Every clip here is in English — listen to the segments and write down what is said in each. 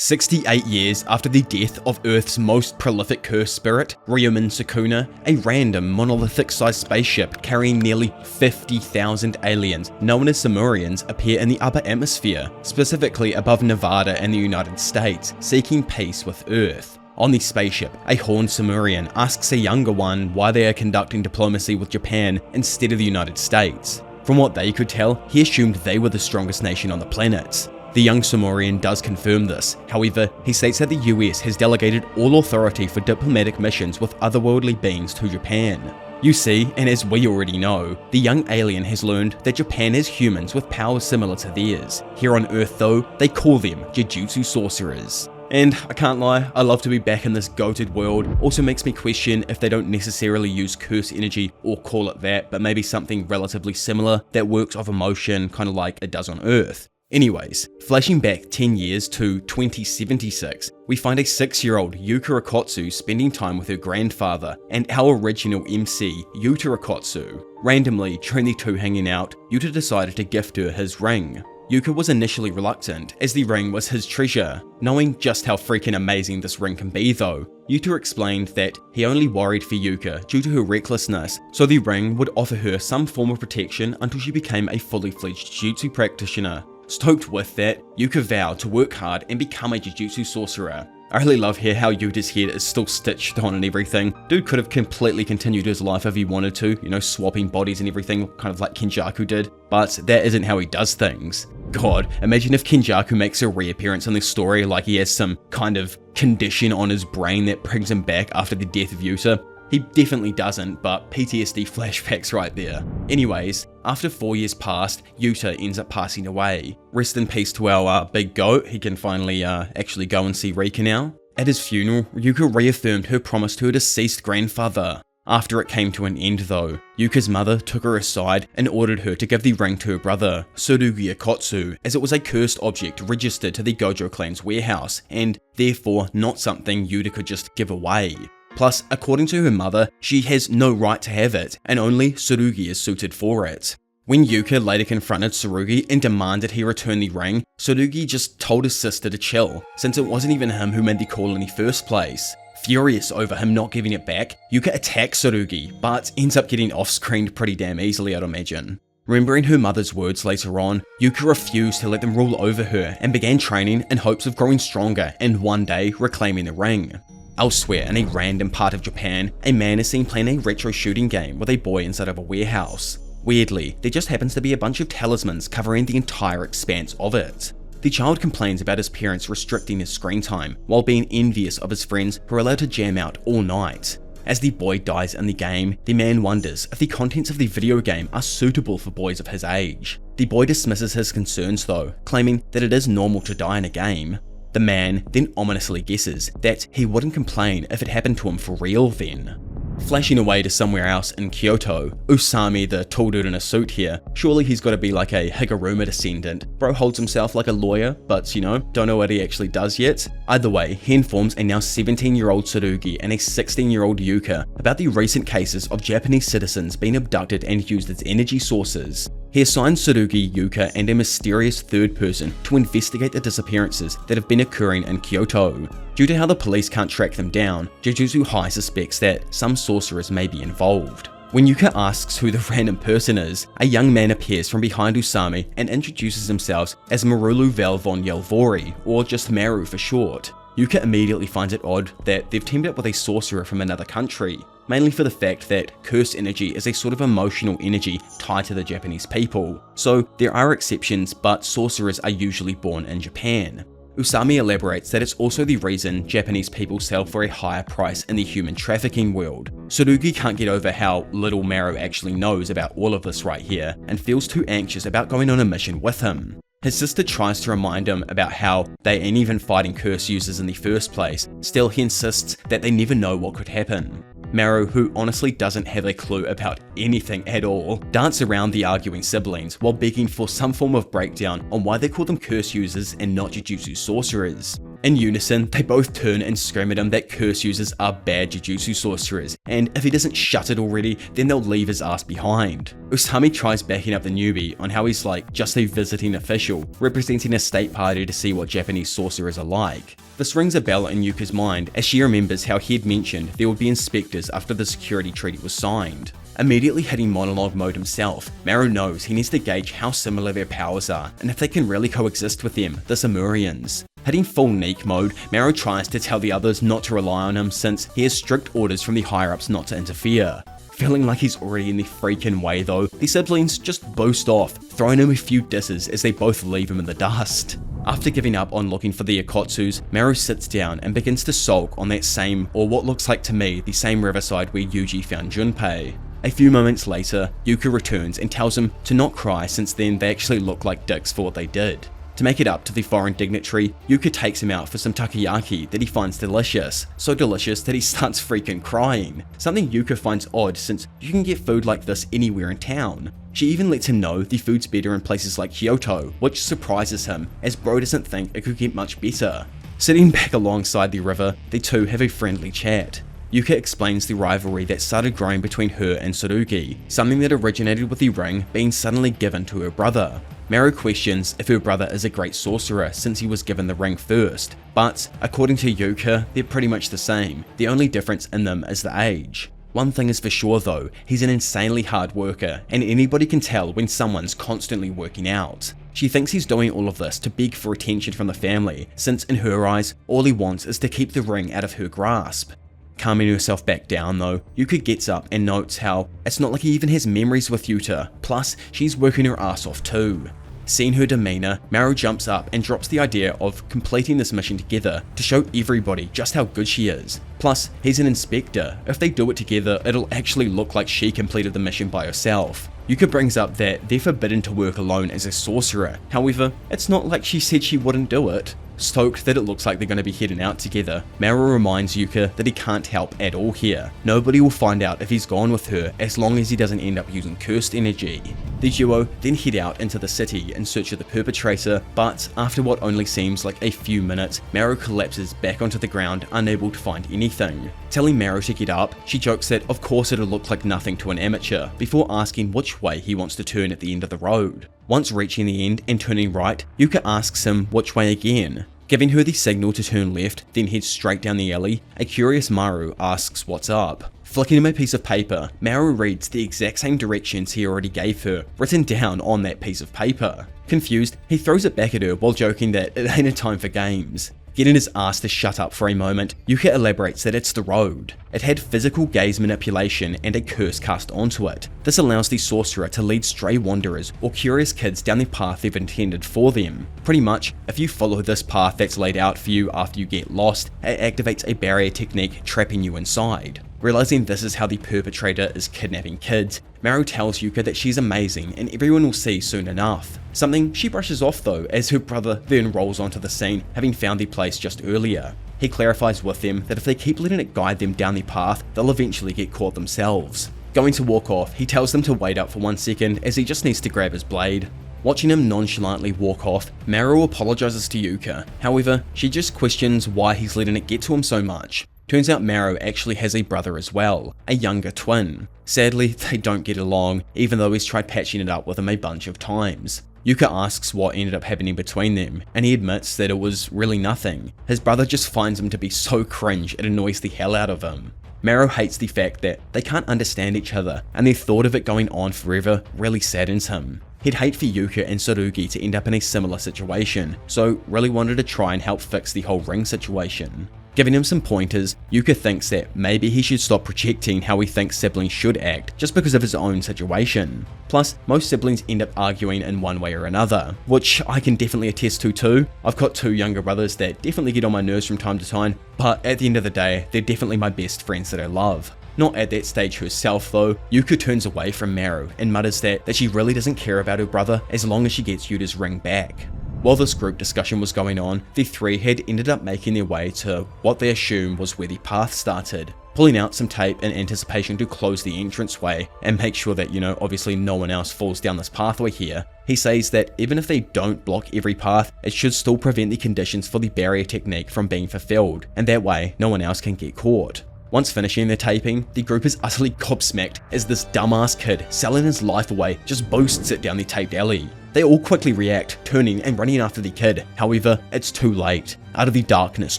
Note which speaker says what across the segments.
Speaker 1: 68 years after the death of Earth's most prolific curse spirit, Ryumin Sukuna, a random monolithic-sized spaceship carrying nearly 50,000 aliens known as Sumerians appear in the upper atmosphere, specifically above Nevada and the United States, seeking peace with Earth. On the spaceship, a horned Sumerian asks a younger one why they are conducting diplomacy with Japan instead of the United States. From what they could tell, he assumed they were the strongest nation on the planet. The young Sumerian does confirm this, however, he states that the US has delegated all authority for diplomatic missions with otherworldly beings to Japan. You see, and as we already know, the young alien has learned that Japan has humans with powers similar to theirs. Here on Earth though, they call them Jujutsu sorcerers. And I can't lie, I love to be back in this goated world. Also makes me question if they don't necessarily use curse energy or call it that, but maybe something relatively similar that works off emotion, kind of like it does on Earth. Anyways, flashing back 10 years to 2076, we find a 6-year-old Yuka Rikotsu spending time with her grandfather and our original MC, Yuta Rikotsu. Randomly, during the two hanging out, Yuta decided to gift her his ring. Yuka was initially reluctant, as the ring was his treasure. Knowing just how freaking amazing this ring can be though, Yuta explained that he only worried for Yuka due to her recklessness, so the ring would offer her some form of protection until she became a fully fledged Jujutsu practitioner. Stoked with that, Yuka vowed to work hard and become a Jujutsu sorcerer. I really love here how Yuta's head is still stitched on and everything. Dude could have completely continued his life if he wanted to, you know, swapping bodies and everything, kind of like Kenjaku did, but that isn't how he does things. God, imagine if Kenjaku makes a reappearance in this story like he has some kind of condition on his brain that brings him back after the death of Yuta. He definitely doesn't, but PTSD flashbacks right there. Anyways, after 4 years passed, Yuta ends up passing away. Rest in peace to our big goat, he can finally actually go and see Rika now. At his funeral, Yuka reaffirmed her promise to her deceased grandfather. After it came to an end though, Yuka's mother took her aside and ordered her to give the ring to her brother, Tsurugi Akotsu, as it was a cursed object registered to the Gojo clan's warehouse, and therefore not something Yuta could just give away. Plus, according to her mother, she has no right to have it, and only Tsurugi is suited for it. When Yuka later confronted Tsurugi and demanded he return the ring, Tsurugi just told his sister to chill, since it wasn't even him who made the call in the first place. Furious over him not giving it back, Yuka attacks Tsurugi, but ends up getting off-screened pretty damn easily, I'd imagine. Remembering her mother's words later on, Yuka refused to let them rule over her and began training in hopes of growing stronger and one day reclaiming the ring. Elsewhere, in a random part of Japan, a man is seen playing a retro shooting game with a boy inside of a warehouse. Weirdly, there just happens to be a bunch of talismans covering the entire expanse of it. The child complains about his parents restricting his screen time, while being envious of his friends who are allowed to jam out all night. As the boy dies in the game, the man wonders if the contents of the video game are suitable for boys of his age. The boy dismisses his concerns though, claiming that it is normal to die in a game. The man then ominously guesses that he wouldn't complain if it happened to him for real then. Flashing away to somewhere else in Kyoto, Usami, the tall dude in a suit here, surely he's gotta be like a Higuruma descendant. Bro holds himself like a lawyer, but you know, don't know what he actually does yet. Either way, he informs a now 17-year-old Tsurugi and a 16-year-old Yuka about the recent cases of Japanese citizens being abducted and used as energy sources. He assigns Tsurugi, Yuka, and a mysterious third person to investigate the disappearances that have been occurring in Kyoto. Due to how the police can't track them down, Jujutsu High suspects that some sorcerers may be involved. When Yuka asks who the random person is, a young man appears from behind Usami and introduces himself as Marulu Val von Yelvori, or just Maru for short. Yuka immediately finds it odd that they've teamed up with a sorcerer from another country, mainly for the fact that curse energy is a sort of emotional energy tied to the Japanese people. So there are exceptions, but sorcerers are usually born in Japan. Usami elaborates that it's also the reason Japanese people sell for a higher price in the human trafficking world. Tsurugi can't get over how little Maru actually knows about all of this right here, and feels too anxious about going on a mission with him. His sister tries to remind him about how they ain't even fighting curse users in the first place, still he insists that they never know what could happen. Maru, who honestly doesn't have a clue about anything at all, dance around the arguing siblings while begging for some form of breakdown on why they call them curse users and not Jujutsu sorcerers. In unison, they both turn and scream at him that curse users are bad Jujutsu sorcerers, and if he doesn't shut it already, then they'll leave his ass behind. Usami tries backing up the newbie on how he's like just a visiting official, representing a state party to see what Japanese sorcerers are like. This rings a bell in Yuka's mind as she remembers how he'd mentioned there would be inspectors after the security treaty was signed. Immediately hitting monologue mode himself, Maru knows he needs to gauge how similar their powers are and if they can really coexist with them, the Sumerians. Hitting full Neek mode, Maru tries to tell the others not to rely on him since he has strict orders from the higher-ups not to interfere. Feeling like he's already in the freaking way though, the siblings just boast off, throwing him a few disses as they both leave him in the dust. After giving up on looking for the Akotsus, Maru sits down and begins to sulk on that same, or what looks like to me, the same riverside where Yuji found Junpei. A few moments later, Yuka returns and tells him to not cry since then they actually look like dicks for what they did. To make it up to the foreign dignitary, Yuka takes him out for some takoyaki that he finds delicious, so delicious that he starts freaking crying, something Yuka finds odd since you can get food like this anywhere in town. She even lets him know the food's better in places like Kyoto, which surprises him as bro doesn't think it could get much better. Sitting back alongside the river, the two have a friendly chat. Yuka explains the rivalry that started growing between her and Tsurugi, something that originated with the ring being suddenly given to her brother. Maru questions if her brother is a great sorcerer since he was given the ring first, but according to Yuka, they're pretty much the same, the only difference in them is the age. One thing is for sure though, he's an insanely hard worker, and anybody can tell when someone's constantly working out. She thinks he's doing all of this to beg for attention from the family, since in her eyes, all he wants is to keep the ring out of her grasp. Calming herself back down though, Yuka gets up and notes how it's not like he even has memories with Yuta, plus she's working her ass off too. Seeing her demeanor, Maru jumps up and drops the idea of completing this mission together to show everybody just how good she is. Plus, he's an inspector. If they do it together, it'll actually look like she completed the mission by herself. Yuka brings up that they're forbidden to work alone as a sorcerer. However, it's not like she said she wouldn't do it. Stoked that it looks like they're going to be heading out together, Maru reminds Yuka that he can't help at all here. Nobody will find out if he's gone with her as long as he doesn't end up using cursed energy. The duo then head out into the city in search of the perpetrator, but after what only seems like a few minutes, Maru collapses back onto the ground, unable to find anything. Telling Maru to get up, she jokes that of course it'll look like nothing to an amateur, before asking which way he wants to turn at the end of the road. Once reaching the end and turning right, Yuka asks him which way again. Giving her the signal to turn left, then head straight down the alley, a curious Maru asks what's up. Flicking him a piece of paper, Maru reads the exact same directions he already gave her, written down on that piece of paper. Confused, he throws it back at her while joking that it ain't a time for games. Getting his ass to shut up for a moment, Yuka elaborates that it's the road. It had physical gaze manipulation and a curse cast onto it. This allows the sorcerer to lead stray wanderers or curious kids down the path they've intended for them. Pretty much, if you follow this path that's laid out for you after you get lost, it activates a barrier technique trapping you inside. Realizing this is how the perpetrator is kidnapping kids, Maru tells Yuka that she's amazing and everyone will see soon enough. Something she brushes off though, as her brother then rolls onto the scene, having found the place just earlier. He clarifies with them that if they keep letting it guide them down the path, they'll eventually get caught themselves. Going to walk off, he tells them to wait up for 1 second as he just needs to grab his blade. Watching him nonchalantly walk off, Maru apologizes to Yuka. However, she just questions why he's letting it get to him so much. Turns out Maru actually has a brother as well, a younger twin. Sadly, they don't get along, even though he's tried patching it up with him a bunch of times. Yuka asks what ended up happening between them, and he admits that it was really nothing. His brother just finds him to be so cringe it annoys the hell out of him. Maru hates the fact that they can't understand each other, and the thought of it going on forever really saddens him. He'd hate for Yuka and Tsurugi to end up in a similar situation, so really wanted to try and help fix the whole ring situation. Giving him some pointers, Yuka thinks that maybe he should stop projecting how he thinks siblings should act just because of his own situation. Plus, most siblings end up arguing in one way or another, which I can definitely attest to too. I've got 2 younger brothers that definitely get on my nerves from time to time, but at the end of the day, they're definitely my best friends that I love. Not at that stage herself though, Yuka turns away from Maru and mutters that she really doesn't care about her brother as long as she gets Yuta's ring back. While this group discussion was going on, the 3 had ended up making their way to what they assume was where the path started. Pulling out some tape in anticipation to close the entranceway and make sure that, obviously no one else falls down this pathway here, he says that even if they don't block every path, it should still prevent the conditions for the barrier technique from being fulfilled, and that way no one else can get caught. Once finishing their taping, the group is utterly gobsmacked as this dumbass kid selling his life away just boasts it down the taped alley. They all quickly react, turning and running after the kid. However, it's too late. Out of the darkness,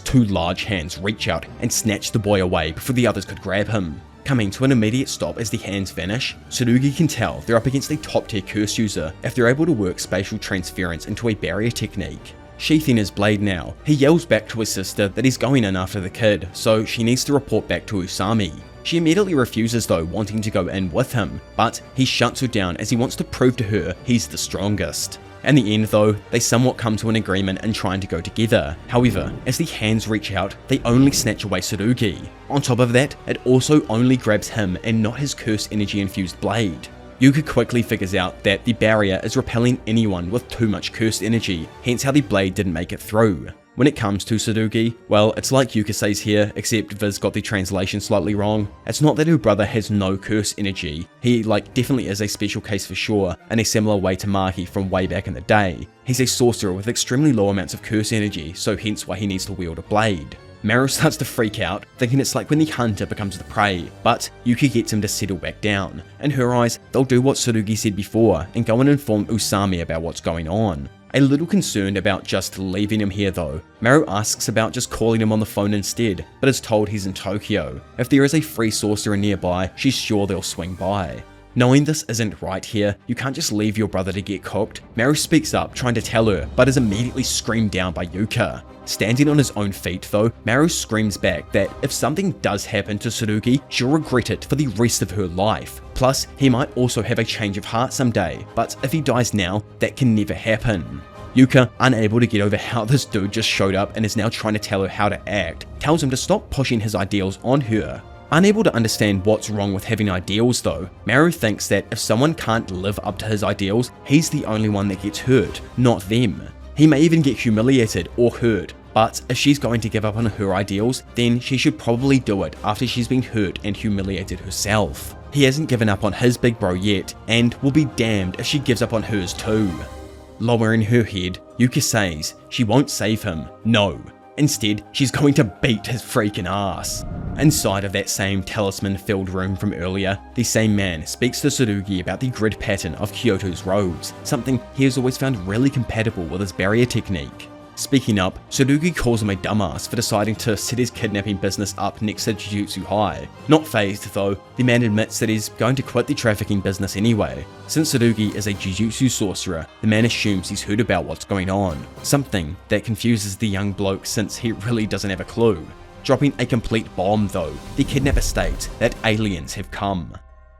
Speaker 1: two large hands reach out and snatch the boy away before the others could grab him. Coming to an immediate stop as the hands vanish, Tsurugi can tell they're up against a top-tier curse user if they're able to work spatial transference into a barrier technique. Sheathing his blade now, he yells back to his sister that he's going in after the kid, so she needs to report back to Usami. She immediately refuses though, wanting to go in with him, but he shuts her down as he wants to prove to her he's the strongest. In the end though, they somewhat come to an agreement in trying to go together. However, as the hands reach out, they only snatch away Tsurugi. On top of that, it also only grabs him and not his curse energy infused blade. Yuka quickly figures out that the barrier is repelling anyone with too much cursed energy, hence how the blade didn't make it through. When it comes to Tsurugi, well, it's like Yuka says here, except Viz got the translation slightly wrong. It's not that her brother has no curse energy, he definitely is a special case for sure, in a similar way to Maki from way back in the day. He's a sorcerer with extremely low amounts of curse energy, so hence why he needs to wield a blade. Maru starts to freak out, thinking it's like when the hunter becomes the prey, but Yuki gets him to settle back down. In her eyes, they'll do what Tsurugi said before, and go and inform Usami about what's going on. A little concerned about just leaving him here though, Maru asks about just calling him on the phone instead, but is told he's in Tokyo. If there is a free sorcerer nearby, she's sure they'll swing by. Knowing this isn't right here, you can't just leave your brother to get cooked, Maru speaks up trying to tell her, but is immediately screamed down by Yuka. Standing on his own feet though, Maru screams back that if something does happen to Tsurugi, she'll regret it for the rest of her life. Plus, he might also have a change of heart someday, but if he dies now, that can never happen. Yuka, unable to get over how this dude just showed up and is now trying to tell her how to act, tells him to stop pushing his ideals on her. Unable to understand what's wrong with having ideals though, Maru thinks that if someone can't live up to his ideals, he's the only one that gets hurt, not them. He may even get humiliated or hurt, but if she's going to give up on her ideals, then she should probably do it after she's been hurt and humiliated herself. He hasn't given up on his big bro yet, and will be damned if she gives up on hers too. Lowering her head, Yuka says she won't save him, no. Instead, she's going to beat his freaking ass. Inside of that same talisman-filled room from earlier, the same man speaks to Tsurugi about the grid pattern of Kyoto's roads, something he has always found really compatible with his barrier technique. Speaking up, Tsurugi calls him a dumbass for deciding to set his kidnapping business up next to Jujutsu High. Not fazed though, the man admits that he's going to quit the trafficking business anyway. Since Tsurugi is a Jujutsu sorcerer, the man assumes he's heard about what's going on, something that confuses the young bloke since he really doesn't have a clue. Dropping a complete bomb though, the kidnapper states that aliens have come.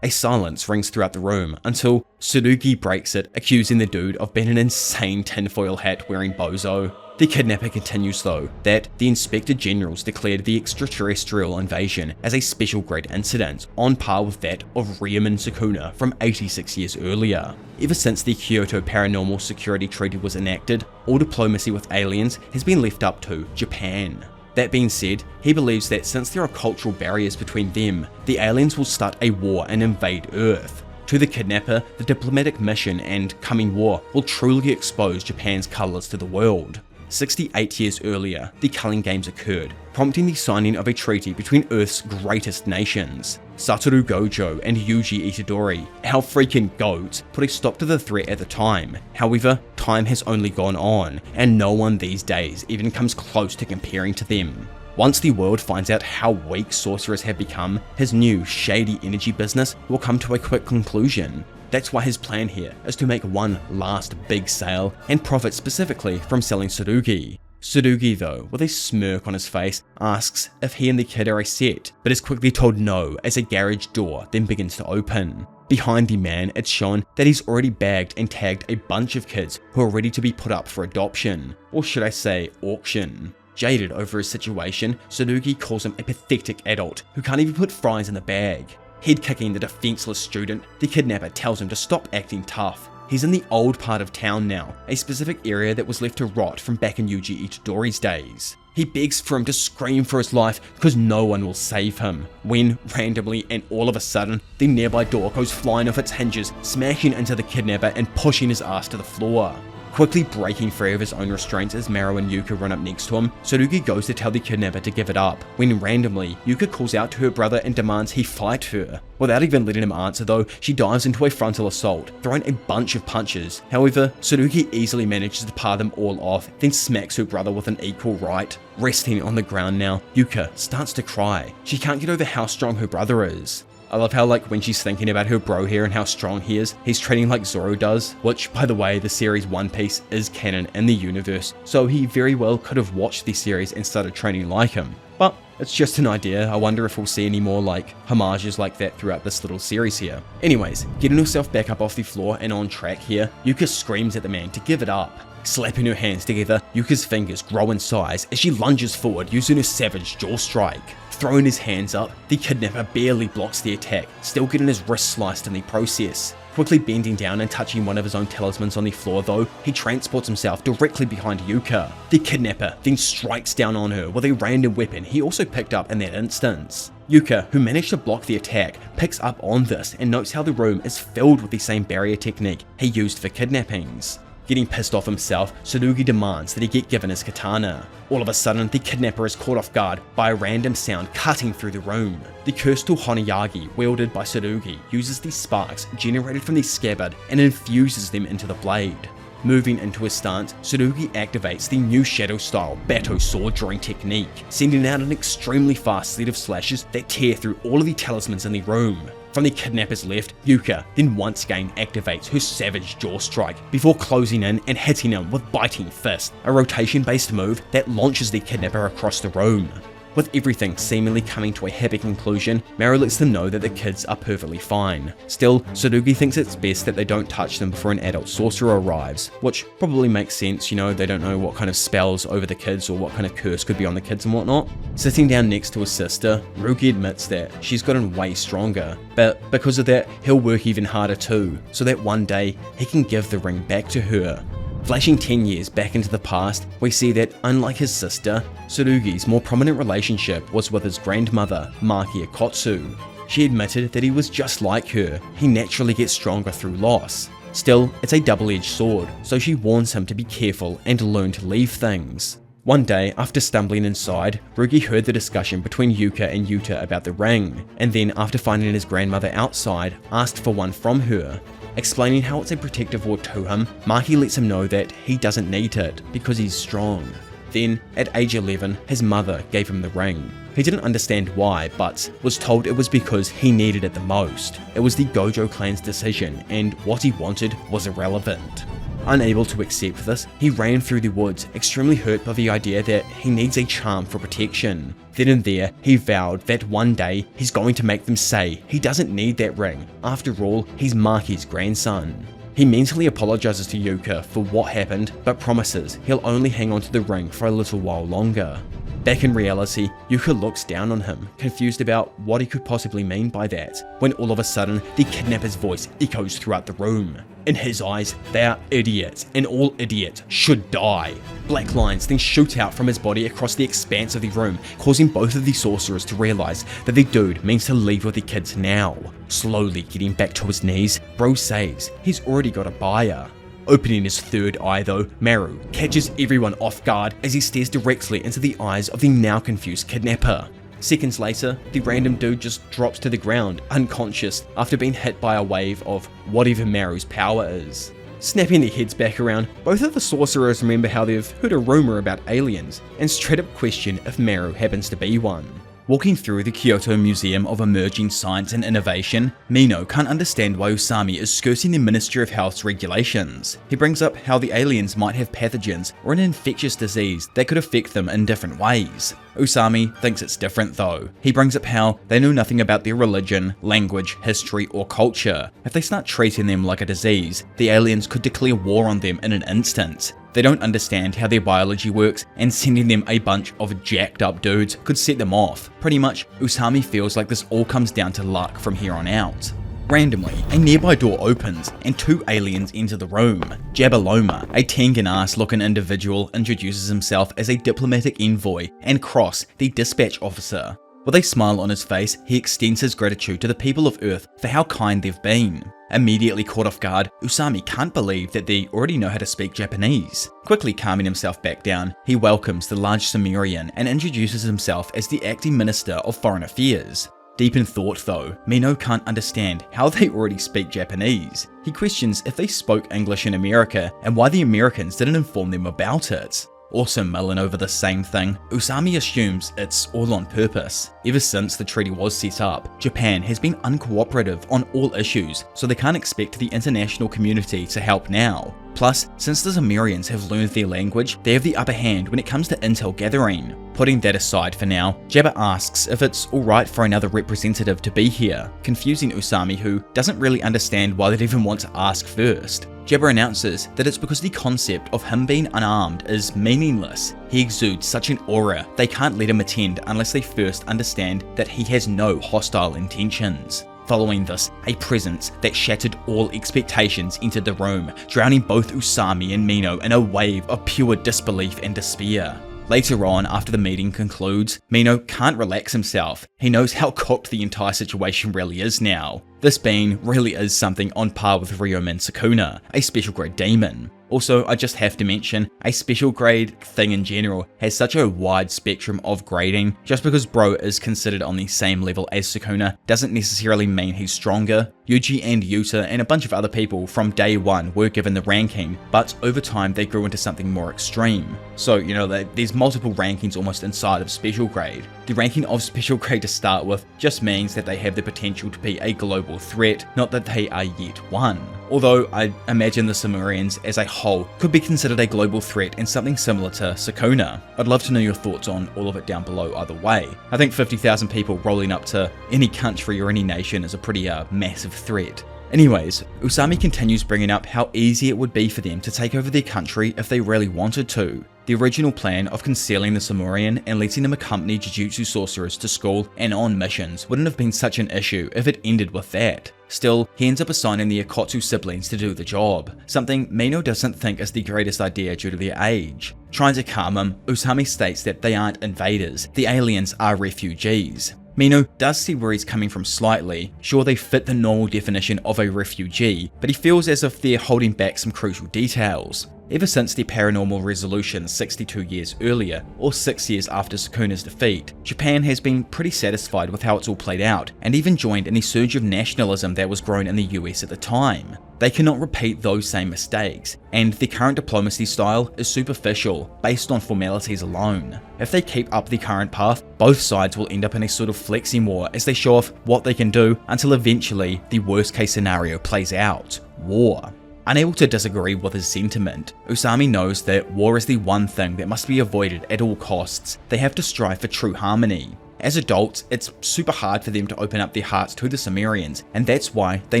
Speaker 1: A silence rings throughout the room until Tsurugi breaks it, accusing the dude of being an insane tinfoil hat wearing bozo. The kidnapper continues though that the Inspector Generals declared the extraterrestrial invasion as a special grade incident on par with that of Ryumen Sukuna from 86 years earlier. Ever since the Kyoto Paranormal Security Treaty was enacted, all diplomacy with aliens has been left up to Japan. That being said, he believes that since there are cultural barriers between them, the aliens will start a war and invade Earth. To the kidnapper, the diplomatic mission and coming war will truly expose Japan's colours to the world. 68 years earlier, the Culling Games occurred, prompting the signing of a treaty between Earth's greatest nations. Satoru Gojo and Yuji Itadori, our freaking goats, put a stop to the threat at the time. However, time has only gone on, and no one these days even comes close to comparing to them. Once the world finds out how weak sorcerers have become, his new, shady energy business will come to a quick conclusion. That's why his plan here is to make one last big sale and profit specifically from selling Tsurugi. Tsurugi though, with a smirk on his face, asks if he and the kid are a set, but is quickly told no as a garage door then begins to open. Behind the man, it's shown that he's already bagged and tagged a bunch of kids who are ready to be put up for adoption, or should I say auction. Jaded over his situation, Tsurugi calls him a pathetic adult who can't even put fries in the bag. Head-kicking the defenseless student, the kidnapper tells him to stop acting tough. He's in the old part of town now, a specific area that was left to rot from back in Yuji Itadori's days. He begs for him to scream for his life because no one will save him, when randomly and all of a sudden, the nearby door goes flying off its hinges, smashing into the kidnapper and pushing his ass to the floor. Quickly breaking free of his own restraints as Maru and Yuka run up next to him, Tsurugi goes to tell the kidnapper to give it up, when randomly, Yuka calls out to her brother and demands he fight her. Without even letting him answer though, she dives into a frontal assault, throwing a bunch of punches. However, Tsurugi easily manages to par them all off, then smacks her brother with an equal right. Resting on the ground now, Yuka starts to cry. She can't get over how strong her brother is. I love how when she's thinking about her bro here and how strong he is, he's training like Zoro does, which by the way, the series One Piece is canon in the universe, so he very well could have watched the series and started training like him. But it's just an idea. I wonder if we'll see any more homages like that throughout this little series here. Anyways, getting herself back up off the floor and on track here, Yuka screams at the man to give it up. Slapping her hands together, Yuka's fingers grow in size as she lunges forward using her savage jaw strike. Throwing his hands up, the kidnapper barely blocks the attack, still getting his wrist sliced in the process. Quickly bending down and touching one of his own talismans on the floor though, he transports himself directly behind Yuka. The kidnapper then strikes down on her with a random weapon he also picked up in that instance. Yuka, who managed to block the attack, picks up on this and notes how the room is filled with the same barrier technique he used for kidnappings. Getting pissed off himself, Tsurugi demands that he get given his katana. All of a sudden, the kidnapper is caught off guard by a random sound cutting through the room. The cursed Honeyagi, wielded by Tsurugi, uses the sparks generated from the scabbard and infuses them into the blade. Moving into his stance, Tsurugi activates the new shadow-style Bato sword drawing technique, sending out an extremely fast set of slashes that tear through all of the talismans in the room. From the kidnapper's left, Yuka then once again activates her savage jaw strike before closing in and hitting him with biting fist, a rotation-based move that launches the kidnapper across the room. With everything seemingly coming to a happy conclusion, Maru lets them know that the kids are perfectly fine. Still, Tsurugi thinks it's best that they don't touch them before an adult sorcerer arrives, which probably makes sense, they don't know what kind of spells over the kids or what kind of curse could be on the kids and whatnot. Sitting down next to his sister, Ruki admits that she's gotten way stronger, but because of that, he'll work even harder too, so that one day he can give the ring back to her. Flashing 10 years back into the past, we see that unlike his sister, Tsurugi's more prominent relationship was with his grandmother, Maki Akotsu. She admitted that he was just like her, he naturally gets stronger through loss. Still, it's a double-edged sword, so she warns him to be careful and learn to leave things. One day, after stumbling inside, Ruki heard the discussion between Yuka and Yuta about the ring, and then after finding his grandmother outside, asked for one from her. Explaining how it's a protective ward to him, Maki lets him know that he doesn't need it because he's strong. Then, at age 11, his mother gave him the ring. He didn't understand why, but was told it was because he needed it the most. It was the Gojo clan's decision, and what he wanted was irrelevant. Unable to accept this, he ran through the woods, extremely hurt by the idea that he needs a charm for protection. Then and there, he vowed that one day he's going to make them say he doesn't need that ring. After all, he's Maki's grandson. He mentally apologizes to Yuka for what happened, but promises he'll only hang on to the ring for a little while longer. Back in reality, Yuka looks down on him, confused about what he could possibly mean by that, when all of a sudden, the kidnapper's voice echoes throughout the room. In his eyes, they are idiots, and all idiots should die. Black lines then shoot out from his body across the expanse of the room, causing both of the sorcerers to realize that the dude means to leave with the kids now. Slowly getting back to his knees, Bro says he's already got a buyer. Opening his third eye though, Maru catches everyone off guard as he stares directly into the eyes of the now confused kidnapper. Seconds later, the random dude just drops to the ground, unconscious, after being hit by a wave of whatever Maru's power is. Snapping their heads back around, both of the sorcerers remember how they've heard a rumor about aliens, and straight up question if Maru happens to be one. Walking through the Kyoto Museum of Emerging Science and Innovation, Mino can't understand why Usami is skirting the Ministry of Health's regulations. He brings up how the aliens might have pathogens or an infectious disease that could affect them in different ways. Usami thinks it's different though. He brings up how they know nothing about their religion, language, history, or culture. If they start treating them like a disease, the aliens could declare war on them in an instant. They don't understand how their biology works, and sending them a bunch of jacked up dudes could set them off. Pretty much, Usami feels like this all comes down to luck from here on out. Randomly, a nearby door opens and two aliens enter the room. Jabaloma, a Tengen-ass looking individual, introduces himself as a diplomatic envoy, and Cross, the dispatch officer. With a smile on his face, he extends his gratitude to the people of Earth for how kind they've been. Immediately caught off guard, Usami can't believe that they already know how to speak Japanese. Quickly calming himself back down, he welcomes the large Sumerian and introduces himself as the acting Minister of Foreign Affairs. Deep in thought though, Mino can't understand how they already speak Japanese. He questions if they spoke English in America and why the Americans didn't inform them about it. Also mulling over the same thing, Usami assumes it's all on purpose. Ever since the treaty was set up, Japan has been uncooperative on all issues, so they can't expect the international community to help now. Plus, since the Sumerians have learned their language, they have the upper hand when it comes to intel gathering. Putting that aside for now, Jabba asks if it's alright for another representative to be here, confusing Usami, who doesn't really understand why they'd even want to ask first. Jabba announces that it's because the concept of him being unarmed is meaningless. He exudes such an aura, they can't let him attend unless they first understand that he has no hostile intentions. Following this, a presence that shattered all expectations entered the room, drowning both Usami and Mino in a wave of pure disbelief and despair. Later on, after the meeting concludes, Mino can't relax himself. He knows how cooked the entire situation really is now. This being really is something on par with Ryomen Sukuna, a special grade demon. Also, I just have to mention, a special grade thing in general has such a wide spectrum of grading. Just because bro is considered on the same level as Sukuna doesn't necessarily mean he's stronger. Yuji and Yuta and a bunch of other people from day one were given the ranking, but over time they grew into something more extreme. So, you know, there's multiple rankings almost inside of special grade. The ranking of special grade to start with just means that they have the potential to be a global threat, not that they are yet one. Although I imagine the Sumerians as a whole could be considered a global threat and something similar to Sukuna. I'd love to know your thoughts on all of it down below either way. I think 50,000 people rolling up to any country or any nation is a pretty massive threat. Anyways, Usami continues bringing up how easy it would be for them to take over their country if they really wanted to. The original plan of concealing the Sumerian and letting them accompany Jujutsu sorcerers to school and on missions wouldn't have been such an issue if it ended with that. Still, he ends up assigning the Akotsu siblings to do the job, something Mino doesn't think is the greatest idea due to their age. Trying to calm him, Usami states that they aren't invaders, the aliens are refugees. Mino does see where he's coming from slightly. Sure, they fit the normal definition of a refugee, but he feels as if they're holding back some crucial details. Ever since the paranormal resolution 62 years earlier, or 6 years after Sukuna's defeat, Japan has been pretty satisfied with how it's all played out, and even joined in the surge of nationalism that was growing in the US at the time. They cannot repeat those same mistakes, and their current diplomacy style is superficial, based on formalities alone. If they keep up the current path, both sides will end up in a sort of flexing war as they show off what they can do until eventually the worst case scenario plays out: war. Unable to disagree with his sentiment, Usami knows that war is the one thing that must be avoided at all costs. They have to strive for true harmony. As adults, it's super hard for them to open up their hearts to the Sumerians, and that's why they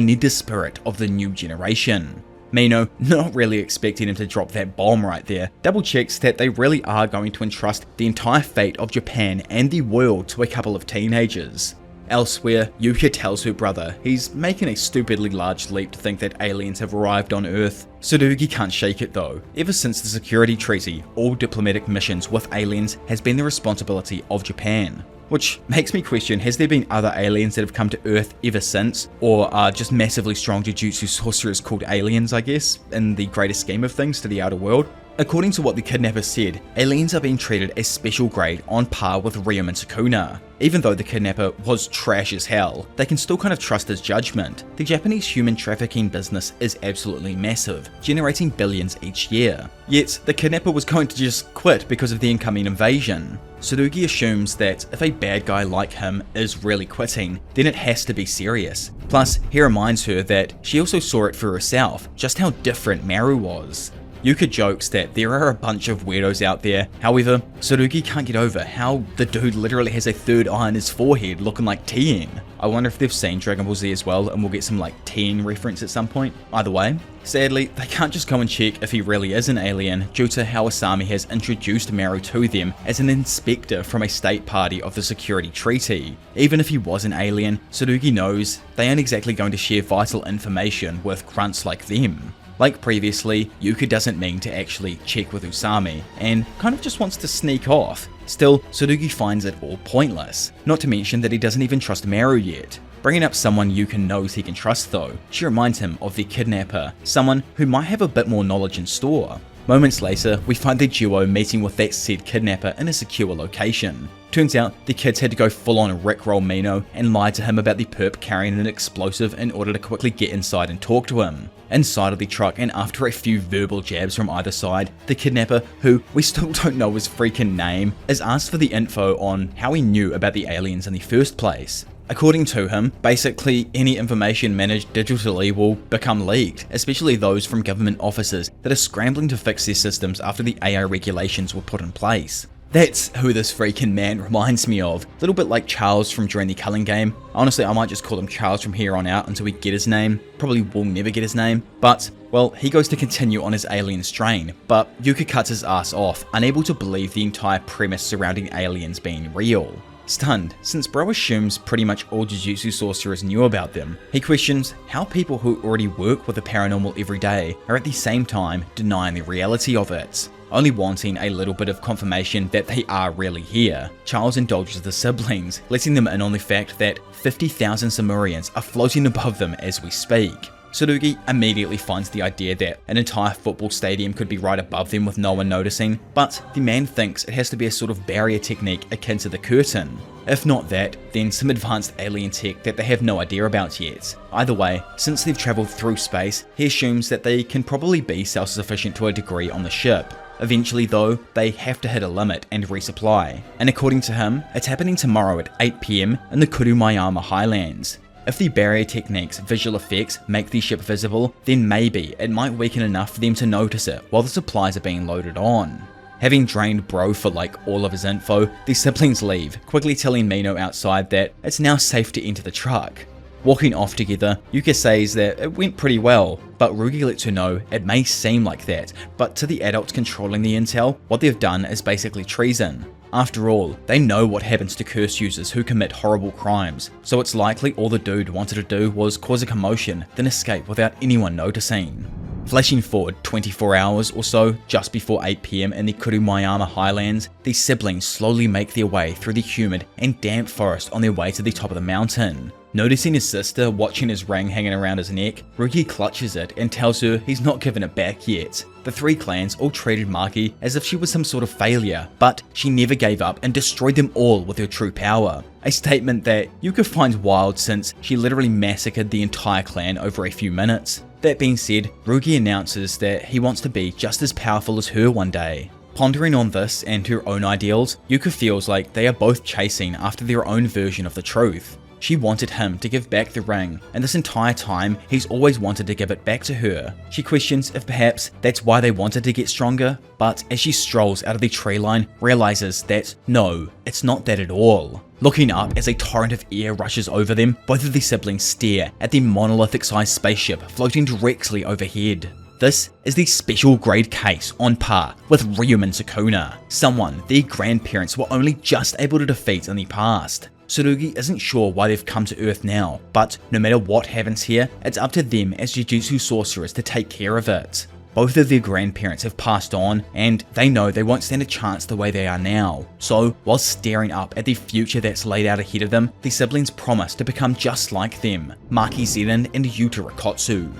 Speaker 1: need the spirit of the new generation. Mino, not really expecting him to drop that bomb right there, double checks that they really are going to entrust the entire fate of Japan and the world to a couple of teenagers. Elsewhere, Yuka tells her brother he's making a stupidly large leap to think that aliens have arrived on Earth. Tsurugi can't shake it though. Ever since the security treaty, all diplomatic missions with aliens has been the responsibility of Japan. Which makes me question, has there been other aliens that have come to Earth ever since? Or are just massively strong Jujutsu sorcerers called aliens, I guess, in the greater scheme of things to the outer world? According to what the kidnapper said, aliens are being treated as special grade on par with Ryomen Sukuna. Even though the kidnapper was trash as hell, they can still kind of trust his judgment. The Japanese human trafficking business is absolutely massive, generating billions each year. Yet, the kidnapper was going to just quit because of the incoming invasion. Tsurugi assumes that if a bad guy like him is really quitting, then it has to be serious. Plus, he reminds her that she also saw it for herself, just how different Maru was. Yuka jokes that there are a bunch of weirdos out there. However, Tsurugi can't get over how the dude literally has a third eye on his forehead looking like Tien. I wonder if they've seen Dragon Ball Z as well and we'll get some like Tien reference at some point. Either way, sadly, they can't just go and check if he really is an alien due to how Asami has introduced Maru to them as an inspector from a state party of the security treaty. Even if he was an alien, Tsurugi knows they aren't exactly going to share vital information with grunts like them. Like previously, Yuka doesn't mean to actually check with Usami, and kind of just wants to sneak off. Still, Tsurugi finds it all pointless, not to mention that he doesn't even trust Maru yet. Bringing up someone Yuka knows he can trust though, she reminds him of the kidnapper, someone who might have a bit more knowledge in store. Moments later, we find the duo meeting with that said kidnapper in a secure location. Turns out, the kids had to go full on rickroll Mino and lie to him about the perp carrying an explosive in order to quickly get inside and talk to him. Inside of the truck, and after a few verbal jabs from either side, the kidnapper, who we still don't know his freaking name, is asked for the info on how he knew about the aliens in the first place. According to him, basically any information managed digitally will become leaked, especially those from government offices that are scrambling to fix their systems after the AI regulations were put in place. That's who this freaking man reminds me of. A little bit like Charles from during the Culling game. Honestly, I might just call him Charles from here on out until we get his name. Probably will never get his name, but, well, he goes to continue on his alien strain, but Yuka cuts his ass off, unable to believe the entire premise surrounding aliens being real. Stunned, since bro assumes pretty much all Jujutsu sorcerers knew about them, he questions how people who already work with the paranormal every day are at the same time denying the reality of it. Only wanting a little bit of confirmation that they are really here, Charles indulges the siblings, letting them in on the fact that 50,000 Sumerians are floating above them as we speak. Tsurugi immediately finds the idea that an entire football stadium could be right above them with no one noticing, but the man thinks it has to be a sort of barrier technique akin to the curtain. If not that, then some advanced alien tech that they have no idea about yet. Either way, since they've travelled through space, he assumes that they can probably be self-sufficient to a degree on the ship. Eventually though, they have to hit a limit and resupply, and according to him, it's happening tomorrow at 8 PM in the Kurumayama Highlands. If the barrier technique's visual effects make the ship visible, then maybe it might weaken enough for them to notice it while the supplies are being loaded on. Having drained bro for like all of his info, the siblings leave, quickly telling Mino outside that it's now safe to enter the truck. Walking off together, Yuka says that it went pretty well, but Rugi lets her know it may seem like that, but to the adults controlling the intel, what they've done is basically treason. After all, they know what happens to curse users who commit horrible crimes, so it's likely all the dude wanted to do was cause a commotion, then escape without anyone noticing. Flashing forward 24 hours or so, just before 8 PM in the Kurumayama Highlands, the siblings slowly make their way through the humid and damp forest on their way to the top of the mountain. Noticing his sister watching his ring hanging around his neck, Rugi clutches it and tells her he's not given it back yet. The three clans all treated Maki as if she was some sort of failure, but she never gave up and destroyed them all with her true power. A statement that Yuka finds wild since she literally massacred the entire clan over a few minutes. That being said, Rugi announces that he wants to be just as powerful as her one day. Pondering on this and her own ideals, Yuka feels like they are both chasing after their own version of the truth. She wanted him to give back the ring, and this entire time, he's always wanted to give it back to her. She questions if perhaps that's why they wanted to get stronger, but as she strolls out of the tree line, realizes that no, it's not that at all. Looking up as a torrent of air rushes over them, both of the siblings stare at the monolithic-sized spaceship floating directly overhead. This is the special grade case on par with Ryumen Sukuna, someone their grandparents were only just able to defeat in the past. Tsurugi isn't sure why they've come to Earth now, but no matter what happens here, it's up to them as Jujutsu sorcerers to take care of it. Both of their grandparents have passed on, and they know they won't stand a chance the way they are now. So, while staring up at the future that's laid out ahead of them, the siblings promise to become just like them, Maki Zenin and Yuta Rikotsu.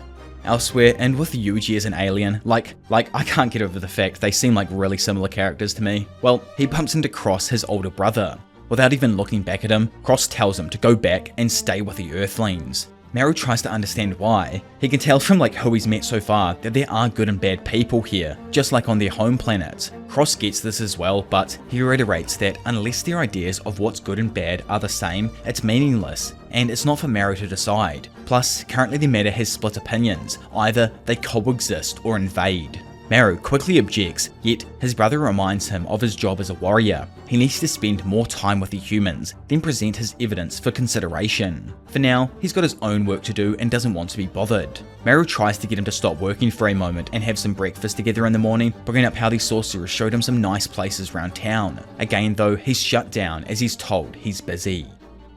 Speaker 1: Elsewhere, and with Yuji as an alien, like I can't get over the fact they seem like really similar characters to me. Well, he bumps into Cross, his older brother. Without even looking back at him, Cross tells him to go back and stay with the Earthlings. Maru tries to understand why. He can tell from who he's met so far that there are good and bad people here, just like on their home planet. Cross gets this as well, but he reiterates that unless their ideas of what's good and bad are the same, it's meaningless, and it's not for Maru to decide. Plus, currently the matter has split opinions, either they coexist or invade. Maru quickly objects, yet his brother reminds him of his job as a warrior. He needs to spend more time with the humans, then present his evidence for consideration. For now, he's got his own work to do and doesn't want to be bothered. Maru tries to get him to stop working for a moment and have some breakfast together in the morning, bringing up how the sorcerers showed him some nice places around town. Again though, he's shut down as he's told he's busy.